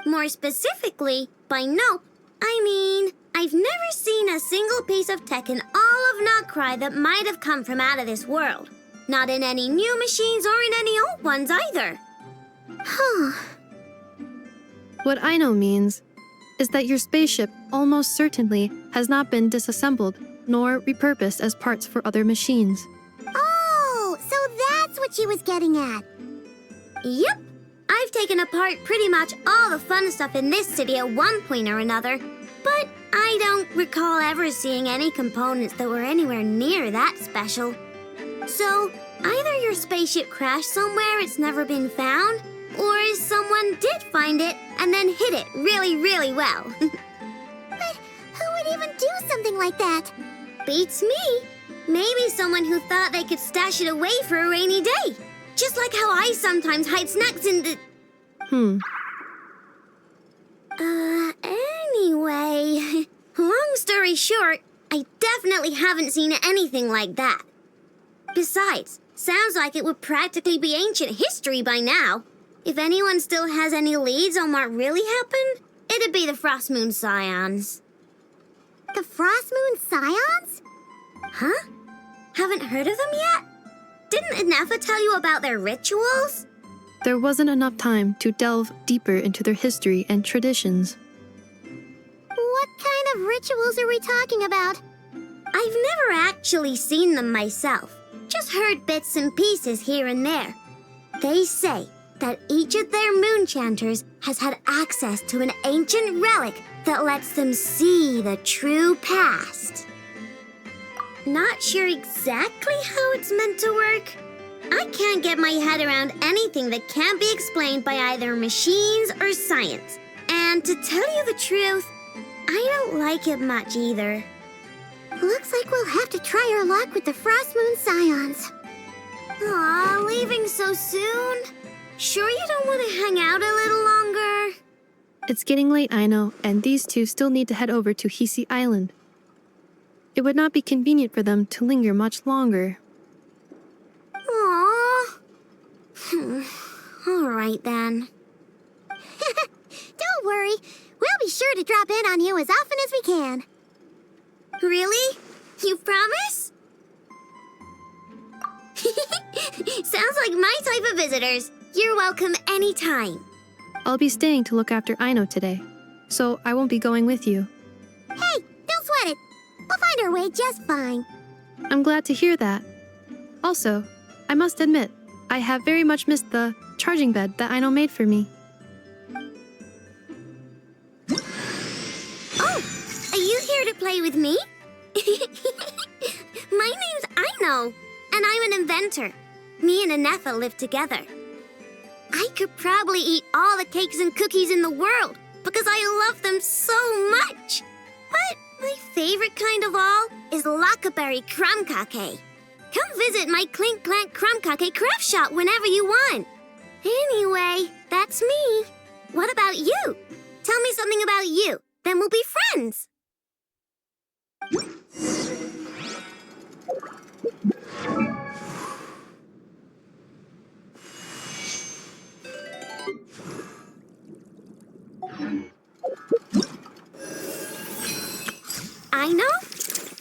More specifically, by nope, I mean, I've never seen a single piece of tech in all of Notcry that might have come from out of this world. Not in any new machines or in any old ones either. Huh. What Aino means is that your spaceship almost certainly has not been disassembled nor repurposed as parts for other machines. Oh, so that's what she was getting at. Yep. I've taken apart pretty much all the fun stuff in this city at one point or another, but I don't recall ever seeing any components that were anywhere near that special. So, either your spaceship crashed somewhere it's never been found, or someone did find it and then hid it really, really well. But who would even do something like that? Beats me. Maybe someone who thought they could stash it away for a rainy day. Just like how I sometimes hide snacks in the... Anyway, long story short, I definitely haven't seen anything like that. Besides, sounds like it would practically be ancient history by now. If anyone still has any leads on what really happened, it'd be the Frost Moon Scions. The Frost Moon Scions? Huh? Haven't heard of them yet? Didn't Anafa tell you about their rituals? There wasn't enough time to delve deeper into their history and traditions. What kind of rituals are we talking about? I've never actually seen them myself, just heard bits and pieces here and there. They say that each of their moon chanters has had access to an ancient relic that lets them see the true past. Not sure exactly how it's meant to work. I can't get my head around anything that can't be explained by either machines or science. And to tell you the truth, I don't like it much either. Looks like we'll have to try our luck with the Frost Moon Scions. Aw, leaving so soon? Sure you don't want to hang out a little longer? It's getting late, I know, and these two still need to head over to Hisi Island. It would not be convenient for them to linger much longer. Aww. All right then. Don't worry. We'll be sure to drop in on you as often as we can. Really? You promise? Sounds like my type of visitors. You're welcome anytime. I'll be staying to look after Aino today, so I won't be going with you. Hey, don't sweat it. We'll find our way just fine. I'm glad to hear that. Also, I must admit, I have very much missed the charging bed that Aino made for me. Oh, are you here to play with me? My name's Aino, and I'm an inventor. Me and Anafa live together. I could probably eat all the cakes and cookies in the world because I love them so much. But my favorite kind of all is Lackaberry Crumb Cake. Come visit my Clink Clank Crumb Cake craft shop whenever you want. Anyway, that's me. What about you? Tell me something about you, then we'll be friends. Aino?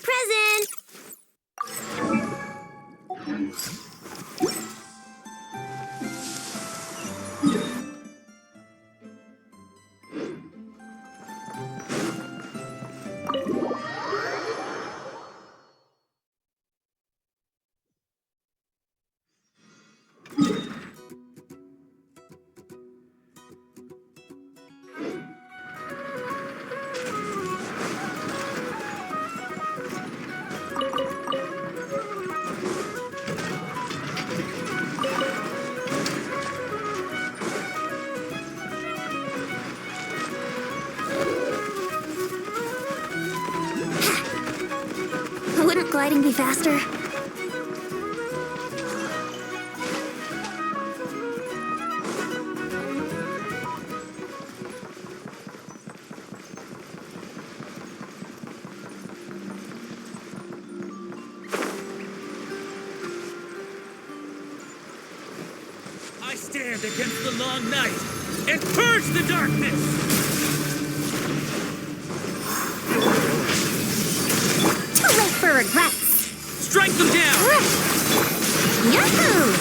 Present! Wouldn't gliding be faster? I stand against the long night and purge the darkness! Too late for regrets. Strike them down! Yahoo!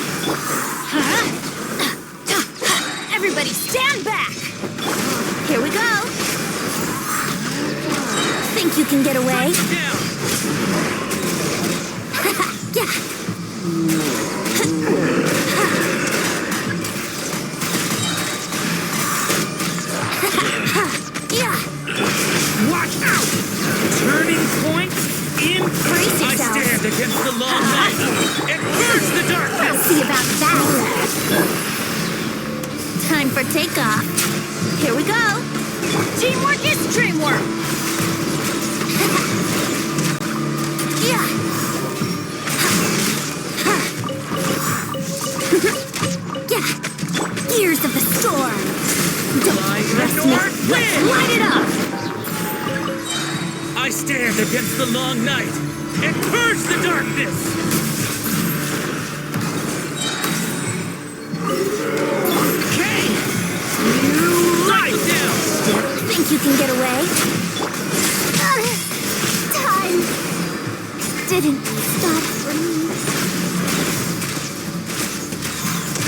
Everybody stand back! go! Think you can get away? Watch out! Turning point in. Brace I yourself. stand against the long night and purge the We'll darkness. see about that. Time for takeoff. Here we go. Teamwork is dreamwork. Yeah. Yeah. Gears of the storm. Don't press me. Let's light it up. I stand against the long night and purge the darkness. Okay. You light down. Think you can get away? Time didn't stop for me.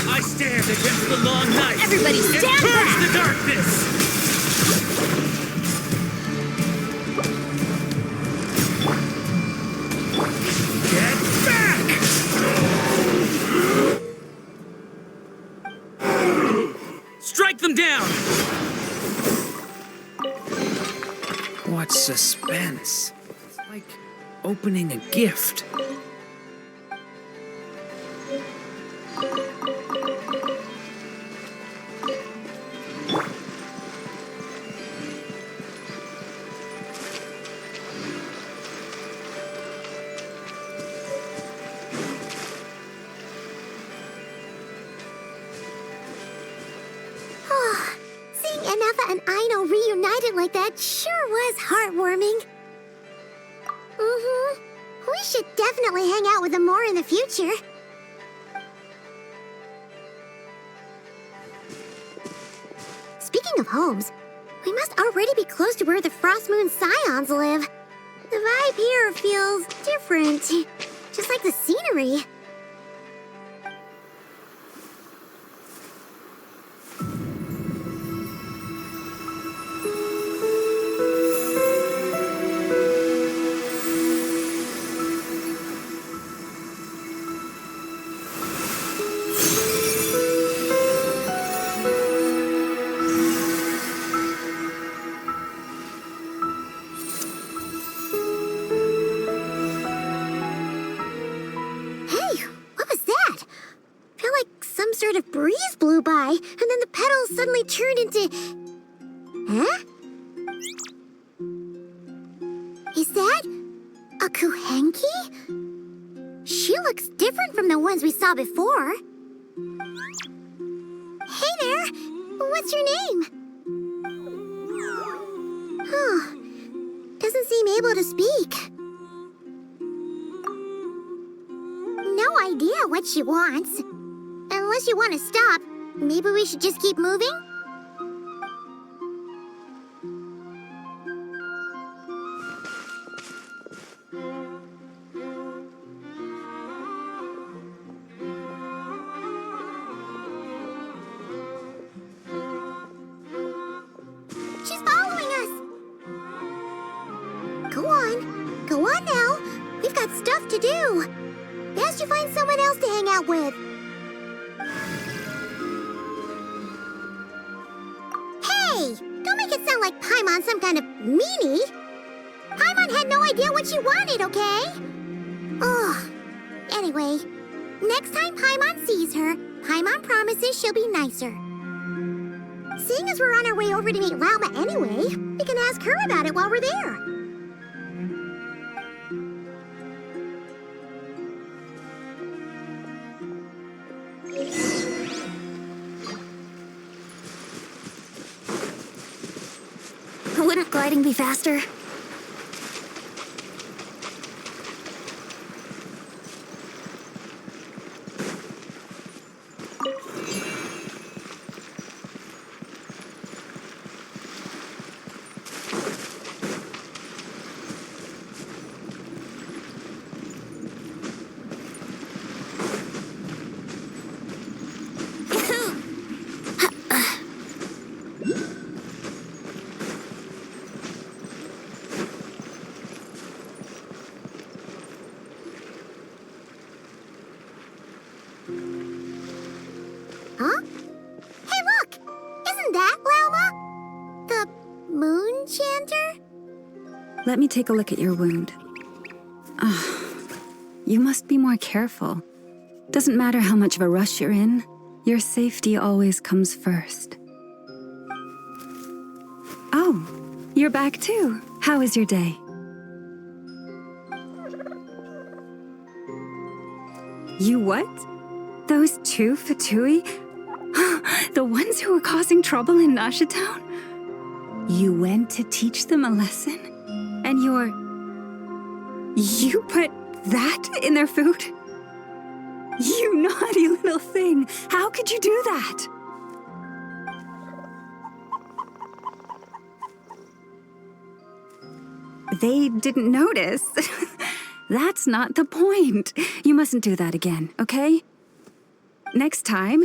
I stand against the long night. Everybody and stand purge back. the darkness. Get back! Strike them down! What suspense. It's like opening a gift. Seeing Anafa and Aino reunited like that sure was heartwarming. Mm-hmm. We should definitely hang out with them more in the future. Speaking of homes, we must already be close to where the Frost Moon Scions live. The vibe here feels different, just like the scenery. Sort of breeze blew by, and then the petals suddenly turned into... Huh? Is that a Kuhenki? She looks different from the ones we saw before. Hey there! What's your name? Huh. Doesn't seem able to speak. No idea what she wants. Unless you want to stop, maybe we should just keep moving? She's following us! Go on. Go on now. We've got stuff to do. Best you find someone else to hang out with. Hey! Don't make it sound like Paimon's some kind of meanie. Paimon had no idea what she wanted, okay? Ugh. Anyway, next time Paimon sees her, Paimon promises she'll be nicer. Seeing as we're on our way over to meet Lauma anyway, we can ask her about it while we're there. Wouldn't gliding be faster? moon chanter? Let me take a look at your wound. You must be more careful. Doesn't matter how much of a rush you're in, your safety always comes first. Oh, you're back too. How was your day? You what? Those two Fatui? The ones who were causing trouble in Nasha Town? You went to teach them a lesson? And you put that in their food? You naughty little thing! How could you do that? They didn't notice. That's not the point. You mustn't do that again, okay? Next time,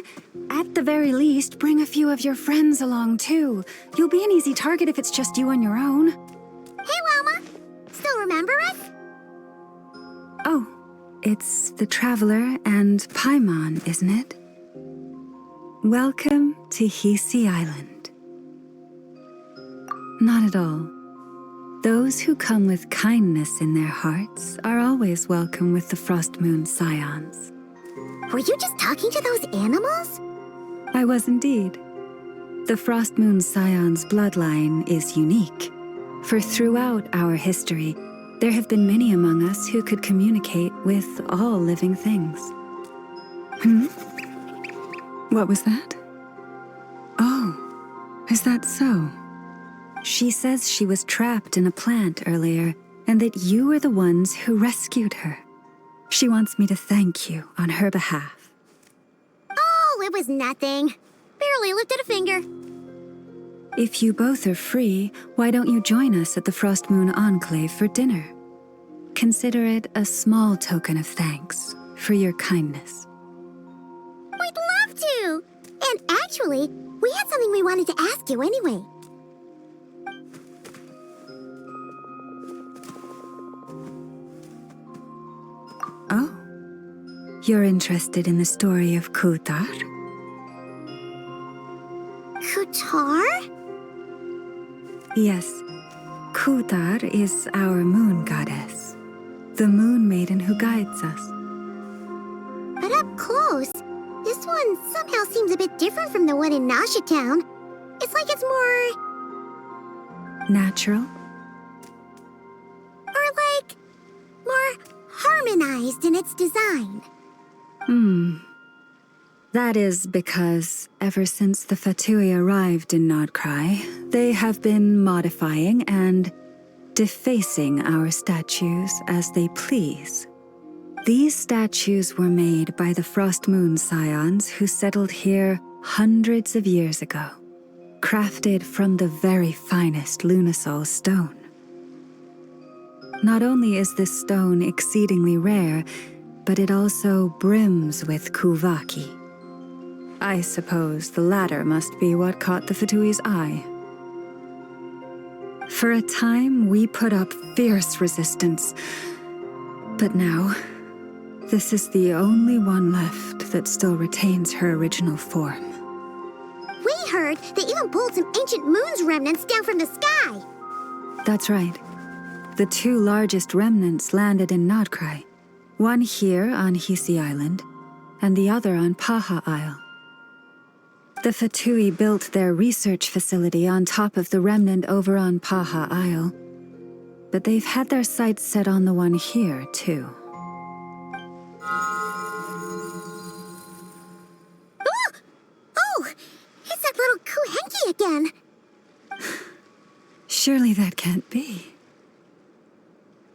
at the very least, bring a few of your friends along too. You'll be an easy target if it's just you on your own. Hey, Wilma! Still remember us? Oh, it's the Traveler and Paimon, isn't it? Welcome to Hisi Island. Not at all. Those who come with kindness in their hearts are always welcome with the Frost Moon Scions. Were you just talking to those animals? I was indeed. The Frost Moon Scions bloodline is unique, for throughout our history, there have been many among us who could communicate with all living things. What was that? Oh, is that so? She says she was trapped in a plant earlier, and that you were the ones who rescued her. She wants me to thank you on her behalf. Oh, it was nothing. Barely lifted a finger. If you both are free, why don't you join us at the Frost Moon Enclave for dinner? Consider it a small token of thanks for your kindness. We'd love to! And actually, we had something we wanted to ask you anyway. Oh? You're interested in the story of Kutar? Kutar? Yes. Kutar is our moon goddess, the moon maiden who guides us. But up close, this one somehow seems a bit different from the one in Nasha Town. It's like it's more... natural? Or like... more harmonized in its design. That is because ever since the Fatui arrived in Nodcry, they have been modifying and defacing our statues as they please. These statues were made by the Frost Moon Scions who settled here hundreds of years ago, crafted from the very finest Lunasol stone. Not only is this stone exceedingly rare, but it also brims with Kuvaki. I suppose the latter must be what caught the Fatui's eye. For a time, we put up fierce resistance, but now, this is the only one left that still retains her original form. We heard they even pulled some ancient moon's remnants down from the sky. That's right. The two largest remnants landed in Nodcry, one here on Hisi Island, and the other on Paha Isle. The Fatui built their research facility on top of the remnant over on Paha Isle, but they've had their sights set on the one here, too. Oh, it's that little Kuhenki again. Surely that can't be.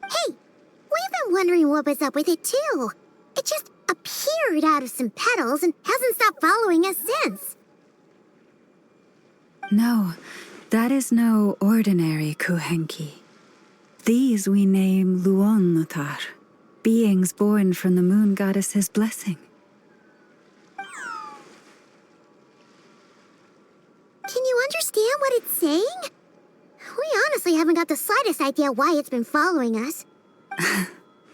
Hey, we've been wondering what was up with it, too. It just appeared out of some petals and hasn't stopped following us since. No, that is no ordinary Kuhenki. These we name Luonnotar, beings born from the moon goddess's blessing. Can you understand what it's saying? We honestly haven't got the slightest idea why it's been following us.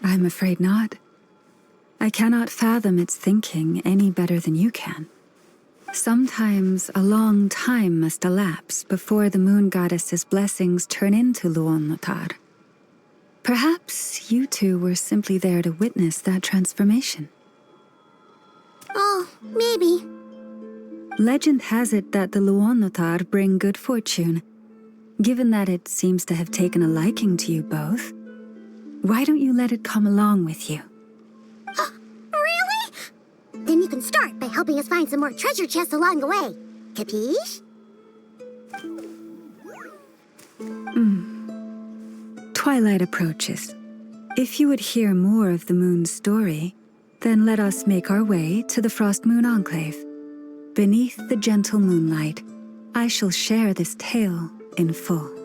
I'm afraid not. I cannot fathom its thinking any better than you can. Sometimes a long time must elapse before the moon goddess's blessings turn into LUNAR. Perhaps you two were simply there to witness that transformation. Oh, maybe. Legend has it that the LUNAR bring good fortune. Given that it seems to have taken a liking to you both, why don't you let it come along with you? Really? Then you can start by helping us find some more treasure chests along the way. Capiche? Twilight approaches. If you would hear more of the moon's story, then let us make our way to the Frost Moon Enclave. Beneath the gentle moonlight, I shall share this tale in full.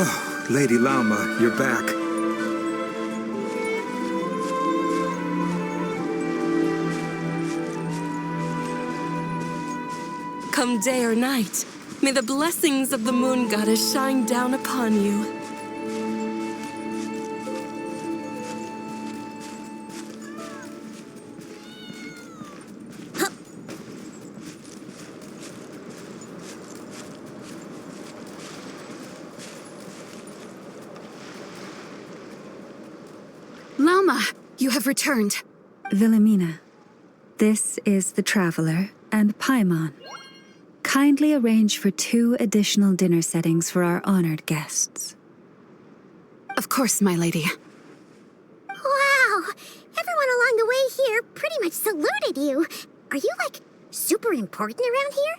Oh, Lady Lauma, you're back. Come day or night, may the blessings of the moon goddess shine down upon you. Lauma, you have returned. Wilhelmina, this is the Traveler and Paimon. Kindly arrange for 2 additional dinner settings for our honored guests. Of course, my lady. Wow! Everyone along the way here pretty much saluted you. Are you, like, super important around here?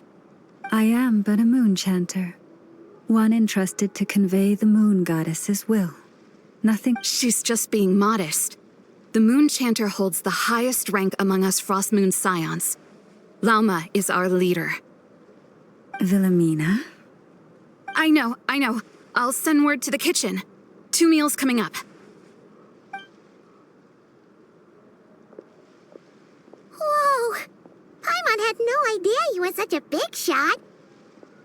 I am but a moon chanter, one entrusted to convey the moon goddess's will. Nothing. She's just being modest. The moon chanter holds the highest rank among us Frost Moon Scions. Lauma is our leader. Wilhelmina? I know. I'll send word to the kitchen. 2 meals coming up. Whoa! Paimon had no idea you were such a big shot.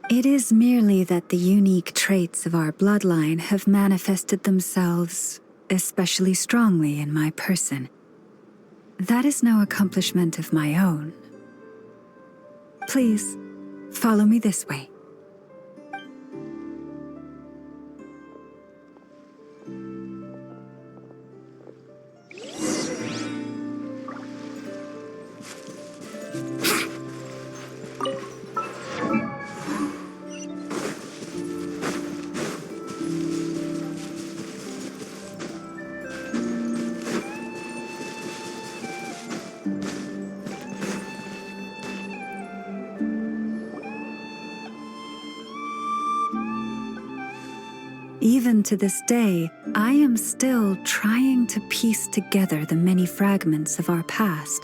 It is merely that the unique traits of our bloodline have manifested themselves especially strongly in my person. That is no accomplishment of my own. Please, follow me this way. Even to this day, I am still trying to piece together the many fragments of our past.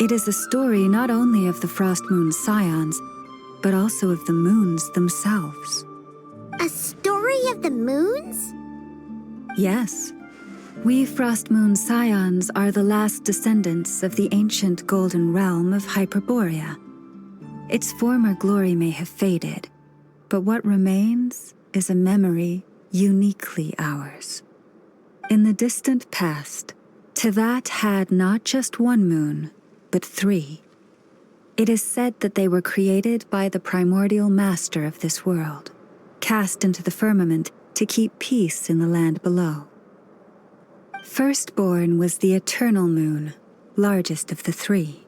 It is a story not only of the Frost Moon Scions, but also of the moons themselves. A story of the moons? Yes. We Frost Moon Scions are the last descendants of the ancient golden realm of Hyperborea. Its former glory may have faded, but what remains is a memory uniquely ours. In the distant past, Teyvat had not just 1 moon, but 3. It is said that they were created by the primordial master of this world, cast into the firmament to keep peace in the land below. Firstborn was the eternal moon, largest of the 3.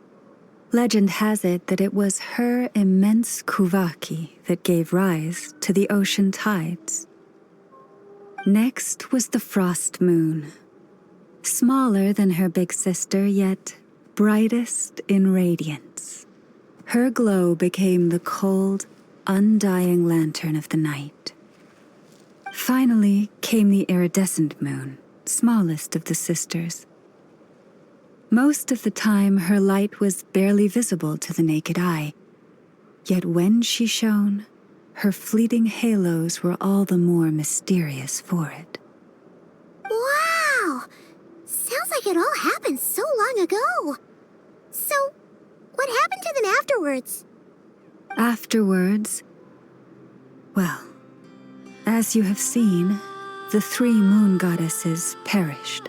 Legend has it that it was her immense kuvaki that gave rise to the ocean tides. Next was the frost moon, smaller than her big sister, yet brightest in radiance. Her glow became the cold, undying lantern of the night. Finally came the iridescent moon, smallest of the sisters. Most of the time, her light was barely visible to the naked eye. Yet when she shone, her fleeting halos were all the more mysterious for it. Wow! Sounds like it all happened so long ago. So, what happened to them afterwards? Afterwards, well, as you have seen, the 3 moon goddesses perished.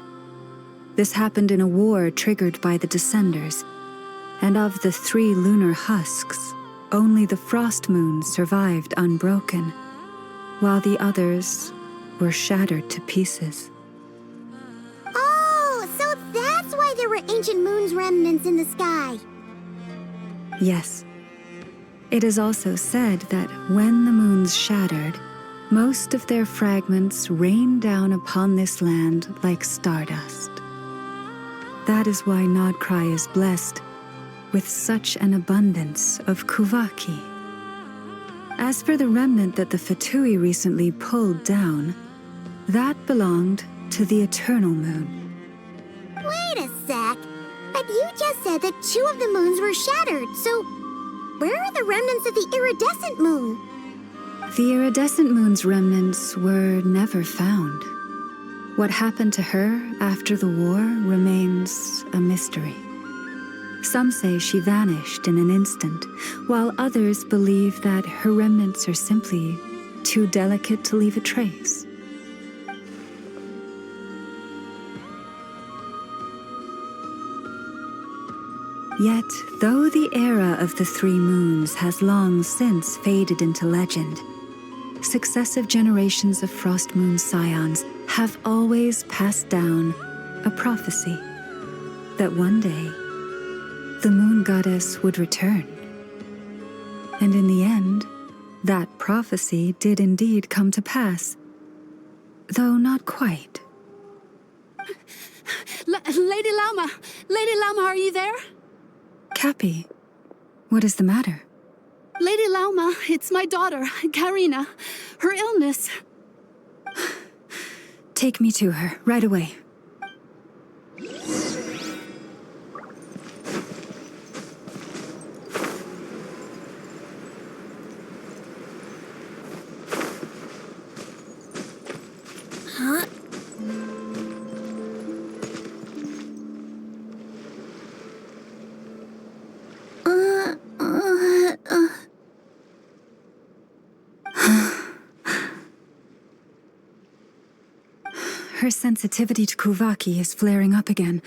This happened in a war triggered by the Descenders, and of the 3 lunar husks, only the frost moon survived unbroken, while the others were shattered to pieces. Oh, so that's why there were ancient moon's remnants in the sky. Yes. It is also said that when the moons shattered, most of their fragments rained down upon this land like stardust. That is why Nodcry is blessed with such an abundance of Kuvaki. As for the remnant that the Fatui recently pulled down, that belonged to the Eternal Moon. Wait a sec. But you just said that 2 of the moons were shattered, so where are the remnants of the iridescent moon? The iridescent moon's remnants were never found. What happened to her after the war remains a mystery. Some say she vanished in an instant, while others believe that her remnants are simply too delicate to leave a trace. Yet, though the era of the 3 moons has long since faded into legend, successive generations of Frost Moon Scions have always passed down a prophecy that one day the moon goddess would return. And in the end, that prophecy did indeed come to pass, though not quite. Lady Lauma! Lady Lauma, are you there? Cappy, what is the matter? Lady Lauma, it's my daughter, Karina. Her illness. Take me to her, right away. Huh? Her sensitivity to Kuvaki is flaring up again.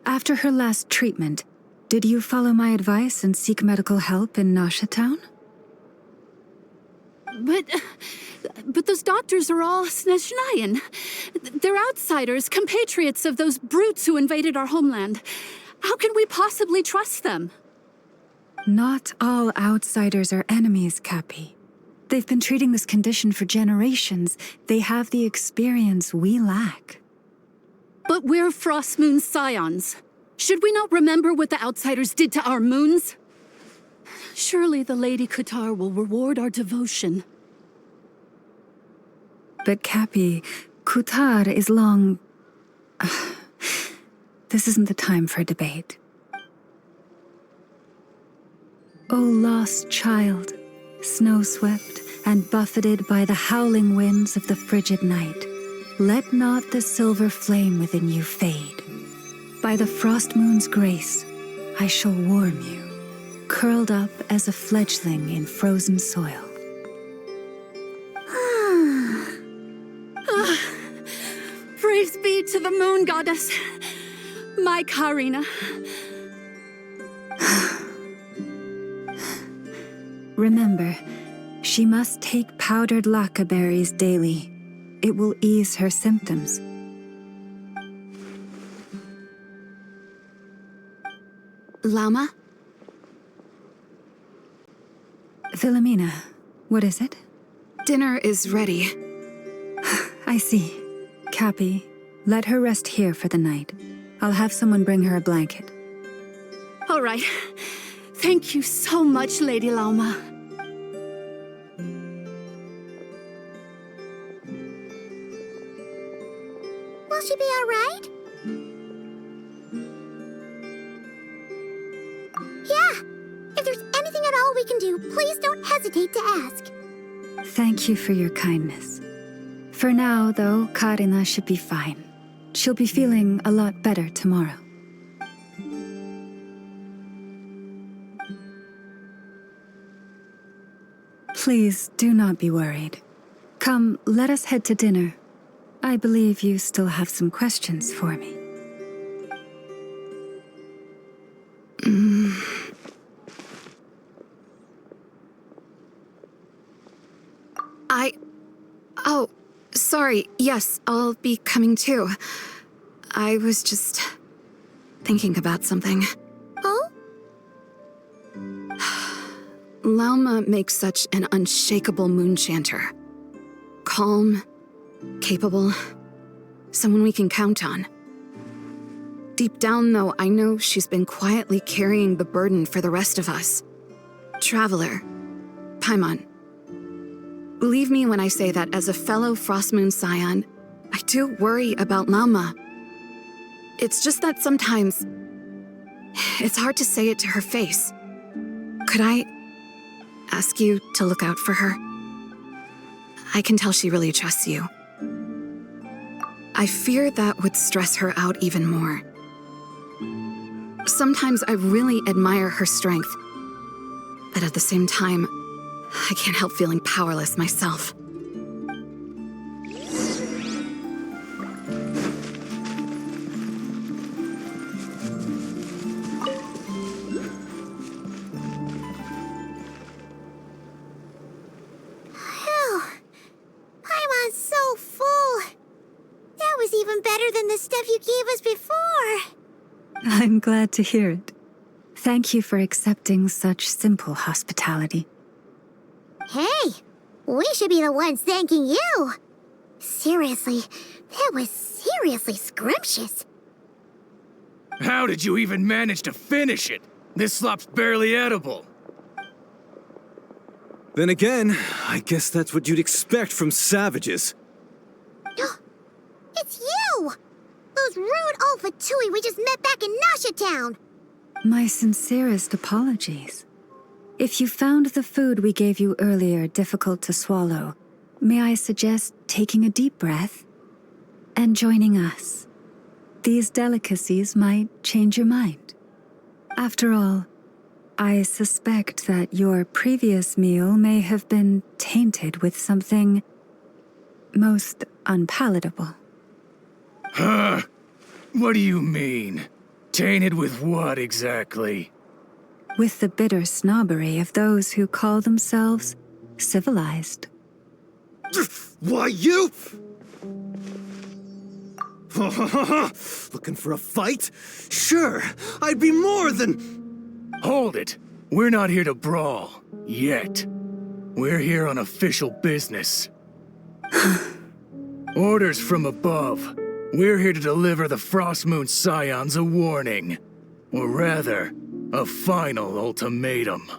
After her last treatment, did you follow my advice and seek medical help in Nasha Town? But those doctors are all Snezhnayan. They're outsiders, compatriots of those brutes who invaded our homeland. How can we possibly trust them? Not all outsiders are enemies, Cappy. They've been treating this condition for generations. They have the experience we lack. But we're Frost Moon Scions. Should we not remember what the outsiders did to our moons? Surely the Lady Kutar will reward our devotion. But Cappy, Kutar is long... This isn't the time for debate. O lost child, snow-swept and buffeted by the howling winds of the frigid night, let not the silver flame within you fade. By the frost moon's grace, I shall warm you, curled up as a fledgling in frozen soil. Praise be to the moon goddess, my Karina. Remember, she must take powdered laka berries daily. It will ease her symptoms. Lauma? Philomena, what is it? Dinner is ready. I see. Cappy, let her rest here for the night. I'll have someone bring her a blanket. All right. Thank you so much, Lady Lauma. Will she be all right? Yeah. If there's anything at all we can do, please don't hesitate to ask. Thank you for your kindness. For now, though, Karina should be fine. She'll be feeling a lot better tomorrow. Please do not be worried. Come, let us head to dinner. I believe you still have some questions for me. Oh, sorry. Yes, I'll be coming too. I was just thinking about something. Oh? Lauma makes such an unshakable moon chanter. Calm, capable, someone we can count on. Deep down, though, I know she's been quietly carrying the burden for the rest of us. Traveler, Paimon. Believe me when I say that as a fellow Frostmoon Scion, I do worry about Lauma. It's just that sometimes it's hard to say it to her face. Could I ask you to look out for her? I can tell she really trusts you. I fear that would stress her out even more. Sometimes I really admire her strength, but at the same time, I can't help feeling powerless myself. Paimon's so full. That was even better than the stuff you gave us before. I'm glad to hear it. Thank you for accepting such simple hospitality. Hey, we should be the ones thanking you. Seriously, that was seriously scrumptious. How did you even manage to finish it? This slop's barely edible. Then again, I guess that's what you'd expect from savages. It's you! Those rude old Fatui we just met back in Nasha Town! My sincerest apologies. If you found the food we gave you earlier difficult to swallow, may I suggest taking a deep breath and joining us? These delicacies might change your mind. After all, I suspect that your previous meal may have been tainted with something most unpalatable. Huh? What do you mean? Tainted with what exactly? With the bitter snobbery of those who call themselves civilized. Why, you? Looking for a fight? Sure, I'd be more than... Hold it. We're not here to brawl. Yet. We're here on official business. Orders from above. We're here to deliver the Frostmoon Scions a warning. Or rather, a final ultimatum.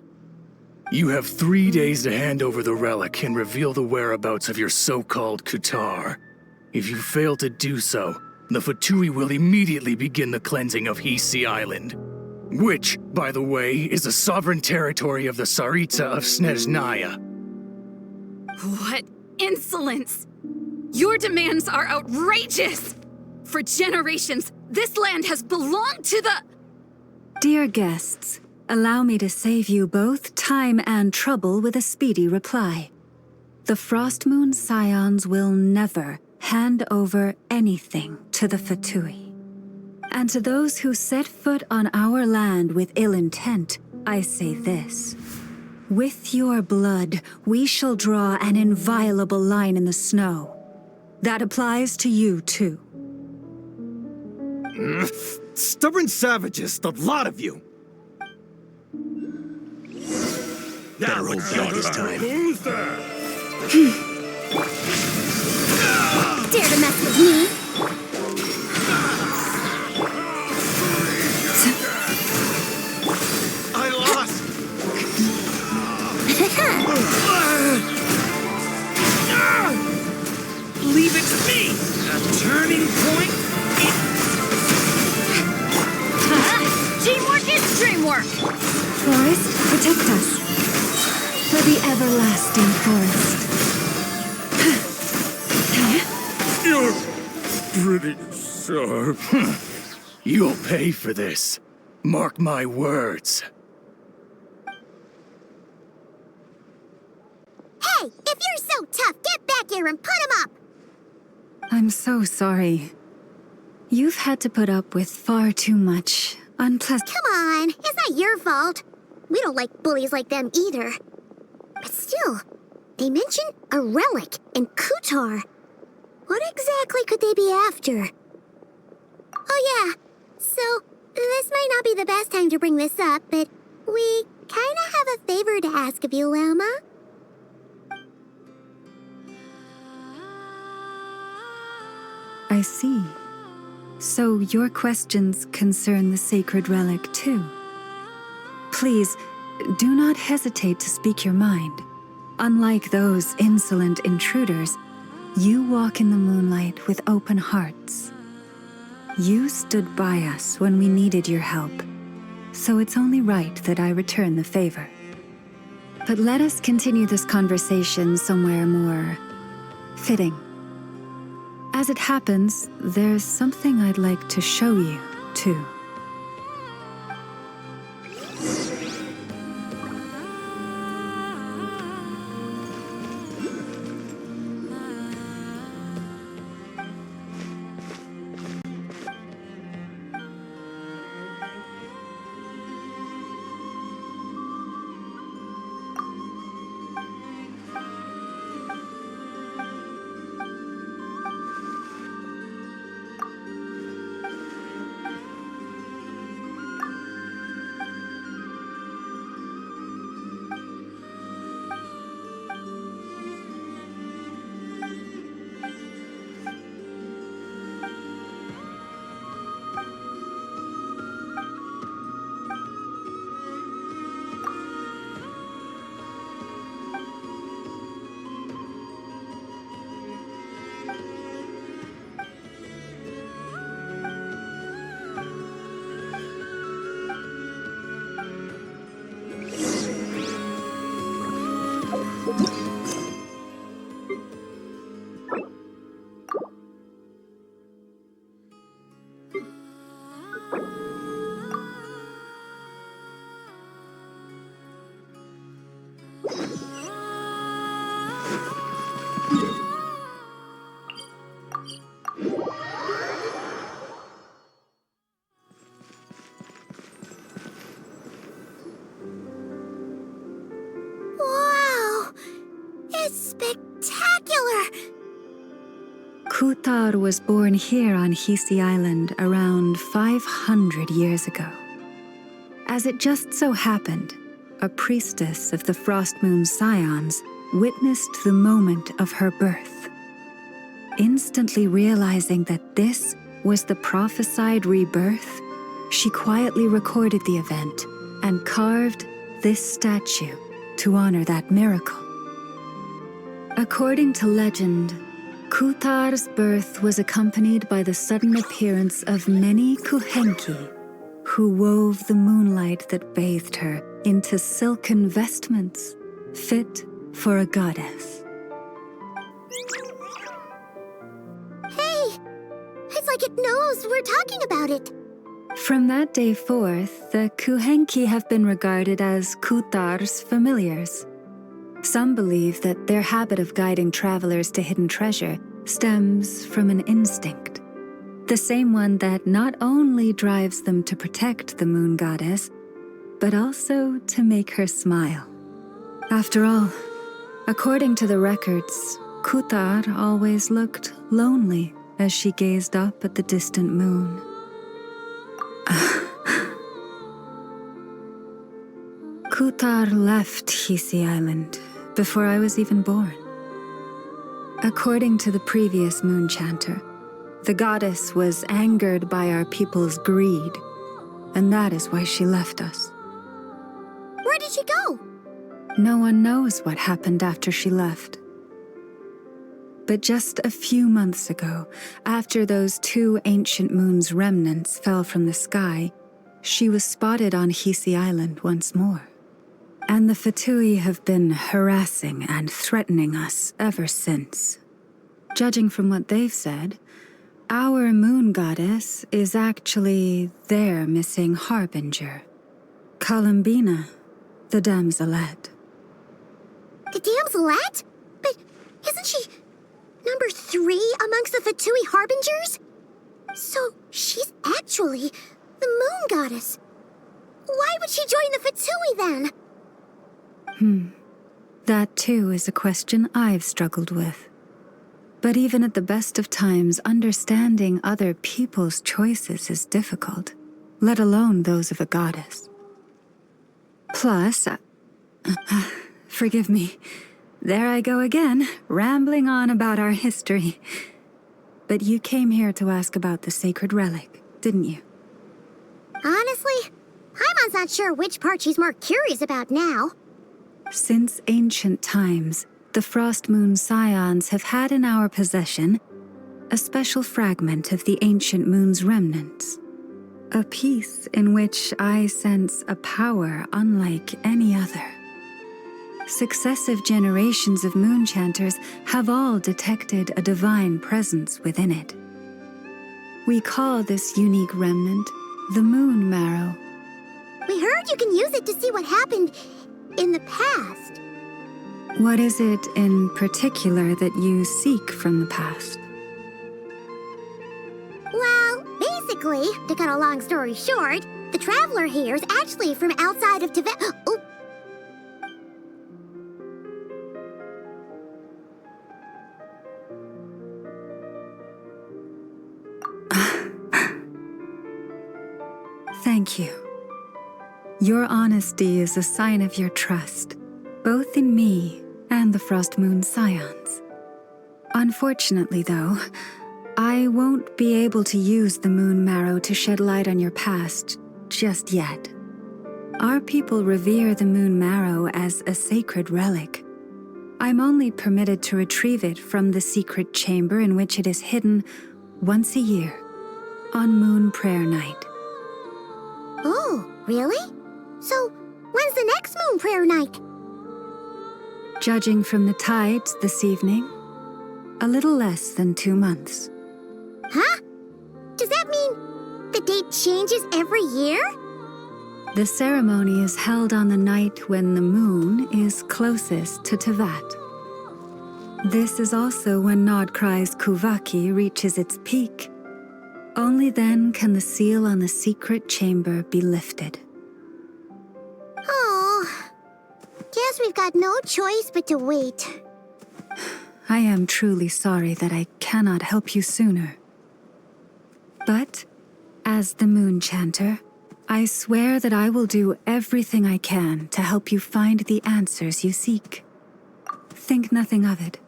You have 3 days to hand over the relic and reveal the whereabouts of your so-called Kutar. If you fail to do so, the Fatui will immediately begin the cleansing of Hisi Island. Which, by the way, is a sovereign territory of the Tsaritsa of Snezhnaya. What insolence! Your demands are outrageous! For generations, this land has belonged to the... Dear guests, allow me to save you both time and trouble with a speedy reply. The Frostmoon Scions will never hand over anything to the Fatui. And to those who set foot on our land with ill intent, I say this. With your blood, we shall draw an inviolable line in the snow. That applies to you, too. Stubborn savages, the lot of you! Better hold back this time. Who's there? Dare to mess with me? I lost! against me! A turning point? Teamwork is dreamwork! Forest, protect us. For the everlasting forest. You're pretty sharp. You'll pay for this. Mark my words. Hey, if you're so tough, get back here and put him up! I'm so sorry. You've had to put up with far too much unpleasant. Come on, it's not your fault. We don't like bullies like them either. But still, they mentioned a relic in Kutar. What exactly could they be after? Oh yeah, so this might not be the best time to bring this up, but we kinda have a favor to ask of you, Lama. I see. So your questions concern the sacred relic too. Please, do not hesitate to speak your mind. Unlike those insolent intruders, you walk in the moonlight with open hearts. You stood by us when we needed your help, so it's only right that I return the favor. But let us continue this conversation somewhere more fitting. As it happens, there's something I'd like to show you, too. Kutar was born here on Hisi Island around 500 years ago. As it just so happened, a priestess of the Frost Moon Scions witnessed the moment of her birth. Instantly realizing that this was the prophesied rebirth, she quietly recorded the event and carved this statue to honor that miracle. According to legend, Kutar's birth was accompanied by the sudden appearance of many Kuhenki, who wove the moonlight that bathed her into silken vestments fit for a goddess. Hey! It's like it knows we're talking about it. From that day forth, the Kuhenki have been regarded as Kutar's familiars. Some believe that their habit of guiding travelers to hidden treasure stems from an instinct. The same one that not only drives them to protect the moon goddess, but also to make her smile. After all, according to the records, Kutar always looked lonely as she gazed up at the distant moon. Kutar left Hisi Island before I was even born. According to the previous moon chanter, the goddess was angered by our people's greed, and that is why she left us. Where did she go? No one knows what happened after she left. But just a few months ago, after those 2 ancient moon's remnants fell from the sky, she was spotted on Hisi Island once more. And the Fatui have been harassing and threatening us ever since. Judging from what they've said, our moon goddess is actually their missing harbinger, Columbina, the damselette. The damselette? But isn't she number 3 amongst the Fatui harbingers? So she's actually the moon goddess. Why would she join the Fatui then? That too is a question I've struggled with. But even at the best of times, understanding other people's choices is difficult, let alone those of a goddess. Plus, forgive me, there I go again, rambling on about our history. But you came here to ask about the sacred relic, didn't you? Honestly, Paimon's not sure which part she's more curious about now. Since ancient times, the Frost Moon Scions have had in our possession a special fragment of the ancient moon's remnants. A piece in which I sense a power unlike any other. Successive generations of moonchanters have all detected a divine presence within it. We call this unique remnant the Moon Marrow. We heard you can use it to see what happened in the past. What is it in particular that you seek from the past? Well, basically, to cut a long story short, the traveler here is actually from outside of Tibet. Oh. Thank you. Your honesty is a sign of your trust, both in me and the Frost Moon Scions. Unfortunately, though, I won't be able to use the Moon Marrow to shed light on your past just yet. Our people revere the Moon Marrow as a sacred relic. I'm only permitted to retrieve it from the secret chamber in which it is hidden once a year, on Moon Prayer Night. Oh, really? So, when's the next Moon Prayer Night? Judging from the tides this evening, a little less than 2 months. Huh? Does that mean the date changes every year? The ceremony is held on the night when the moon is closest to Tevat. This is also when Nodcry's Kuvaki reaches its peak. Only then can the seal on the secret chamber be lifted. Oh, guess we've got no choice but to wait. I am truly sorry that I cannot help you sooner. But, as the Moon Chanter, I swear that I will do everything I can to help you find the answers you seek. Think nothing of it.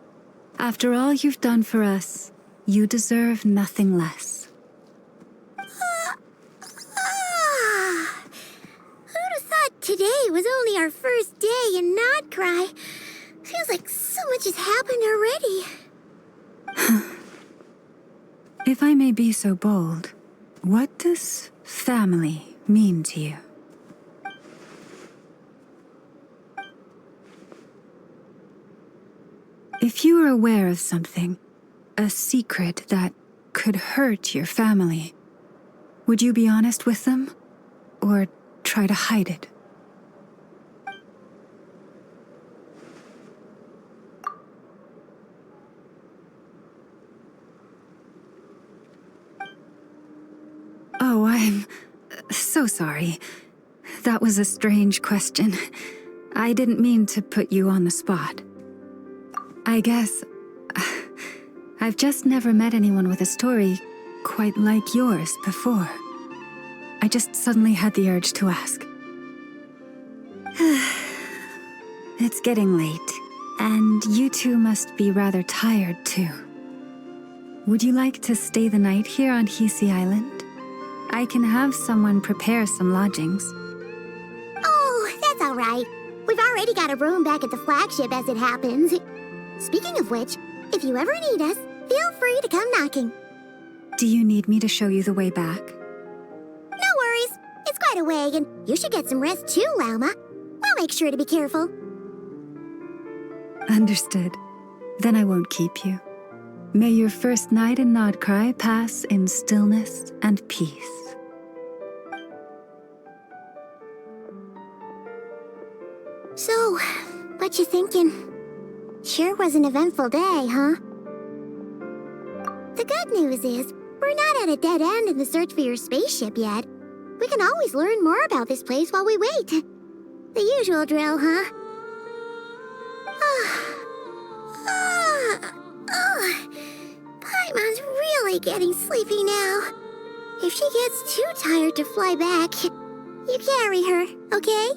After all you've done for us, you deserve nothing less. Who'd have thought today was only our first day in Nodcry? Feels like so much has happened already. If I may be so bold, what does family mean to you? If you are aware of something, a secret that could hurt your family, would you be honest with them, or try to hide it? Oh, I'm so sorry. That was a strange question. I didn't mean to put you on the spot. I guess I've just never met anyone with a story quite like yours before. I just suddenly had the urge to ask. It's getting late, and you two must be rather tired too. Would you like to stay the night here on Hisi Island? I can have someone prepare some lodgings. Oh, that's all right. We've already got a room back at the flagship as it happens. Speaking of which, If you ever need us, feel free to come knocking. Do you need me to show you the way back? No worries. It's quite a way, and you should get some rest too, Lauma. We'll make sure to be careful. Understood. Then I won't keep you. May your first night in Nodcry pass in stillness and peace. So, what you thinking? Sure was an eventful day, huh? The good news is, we're not at a dead end in the search for your spaceship yet. We can always learn more about this place while we wait. The usual drill, huh? Paimon's really getting sleepy now. If she gets too tired to fly back, you carry her, okay?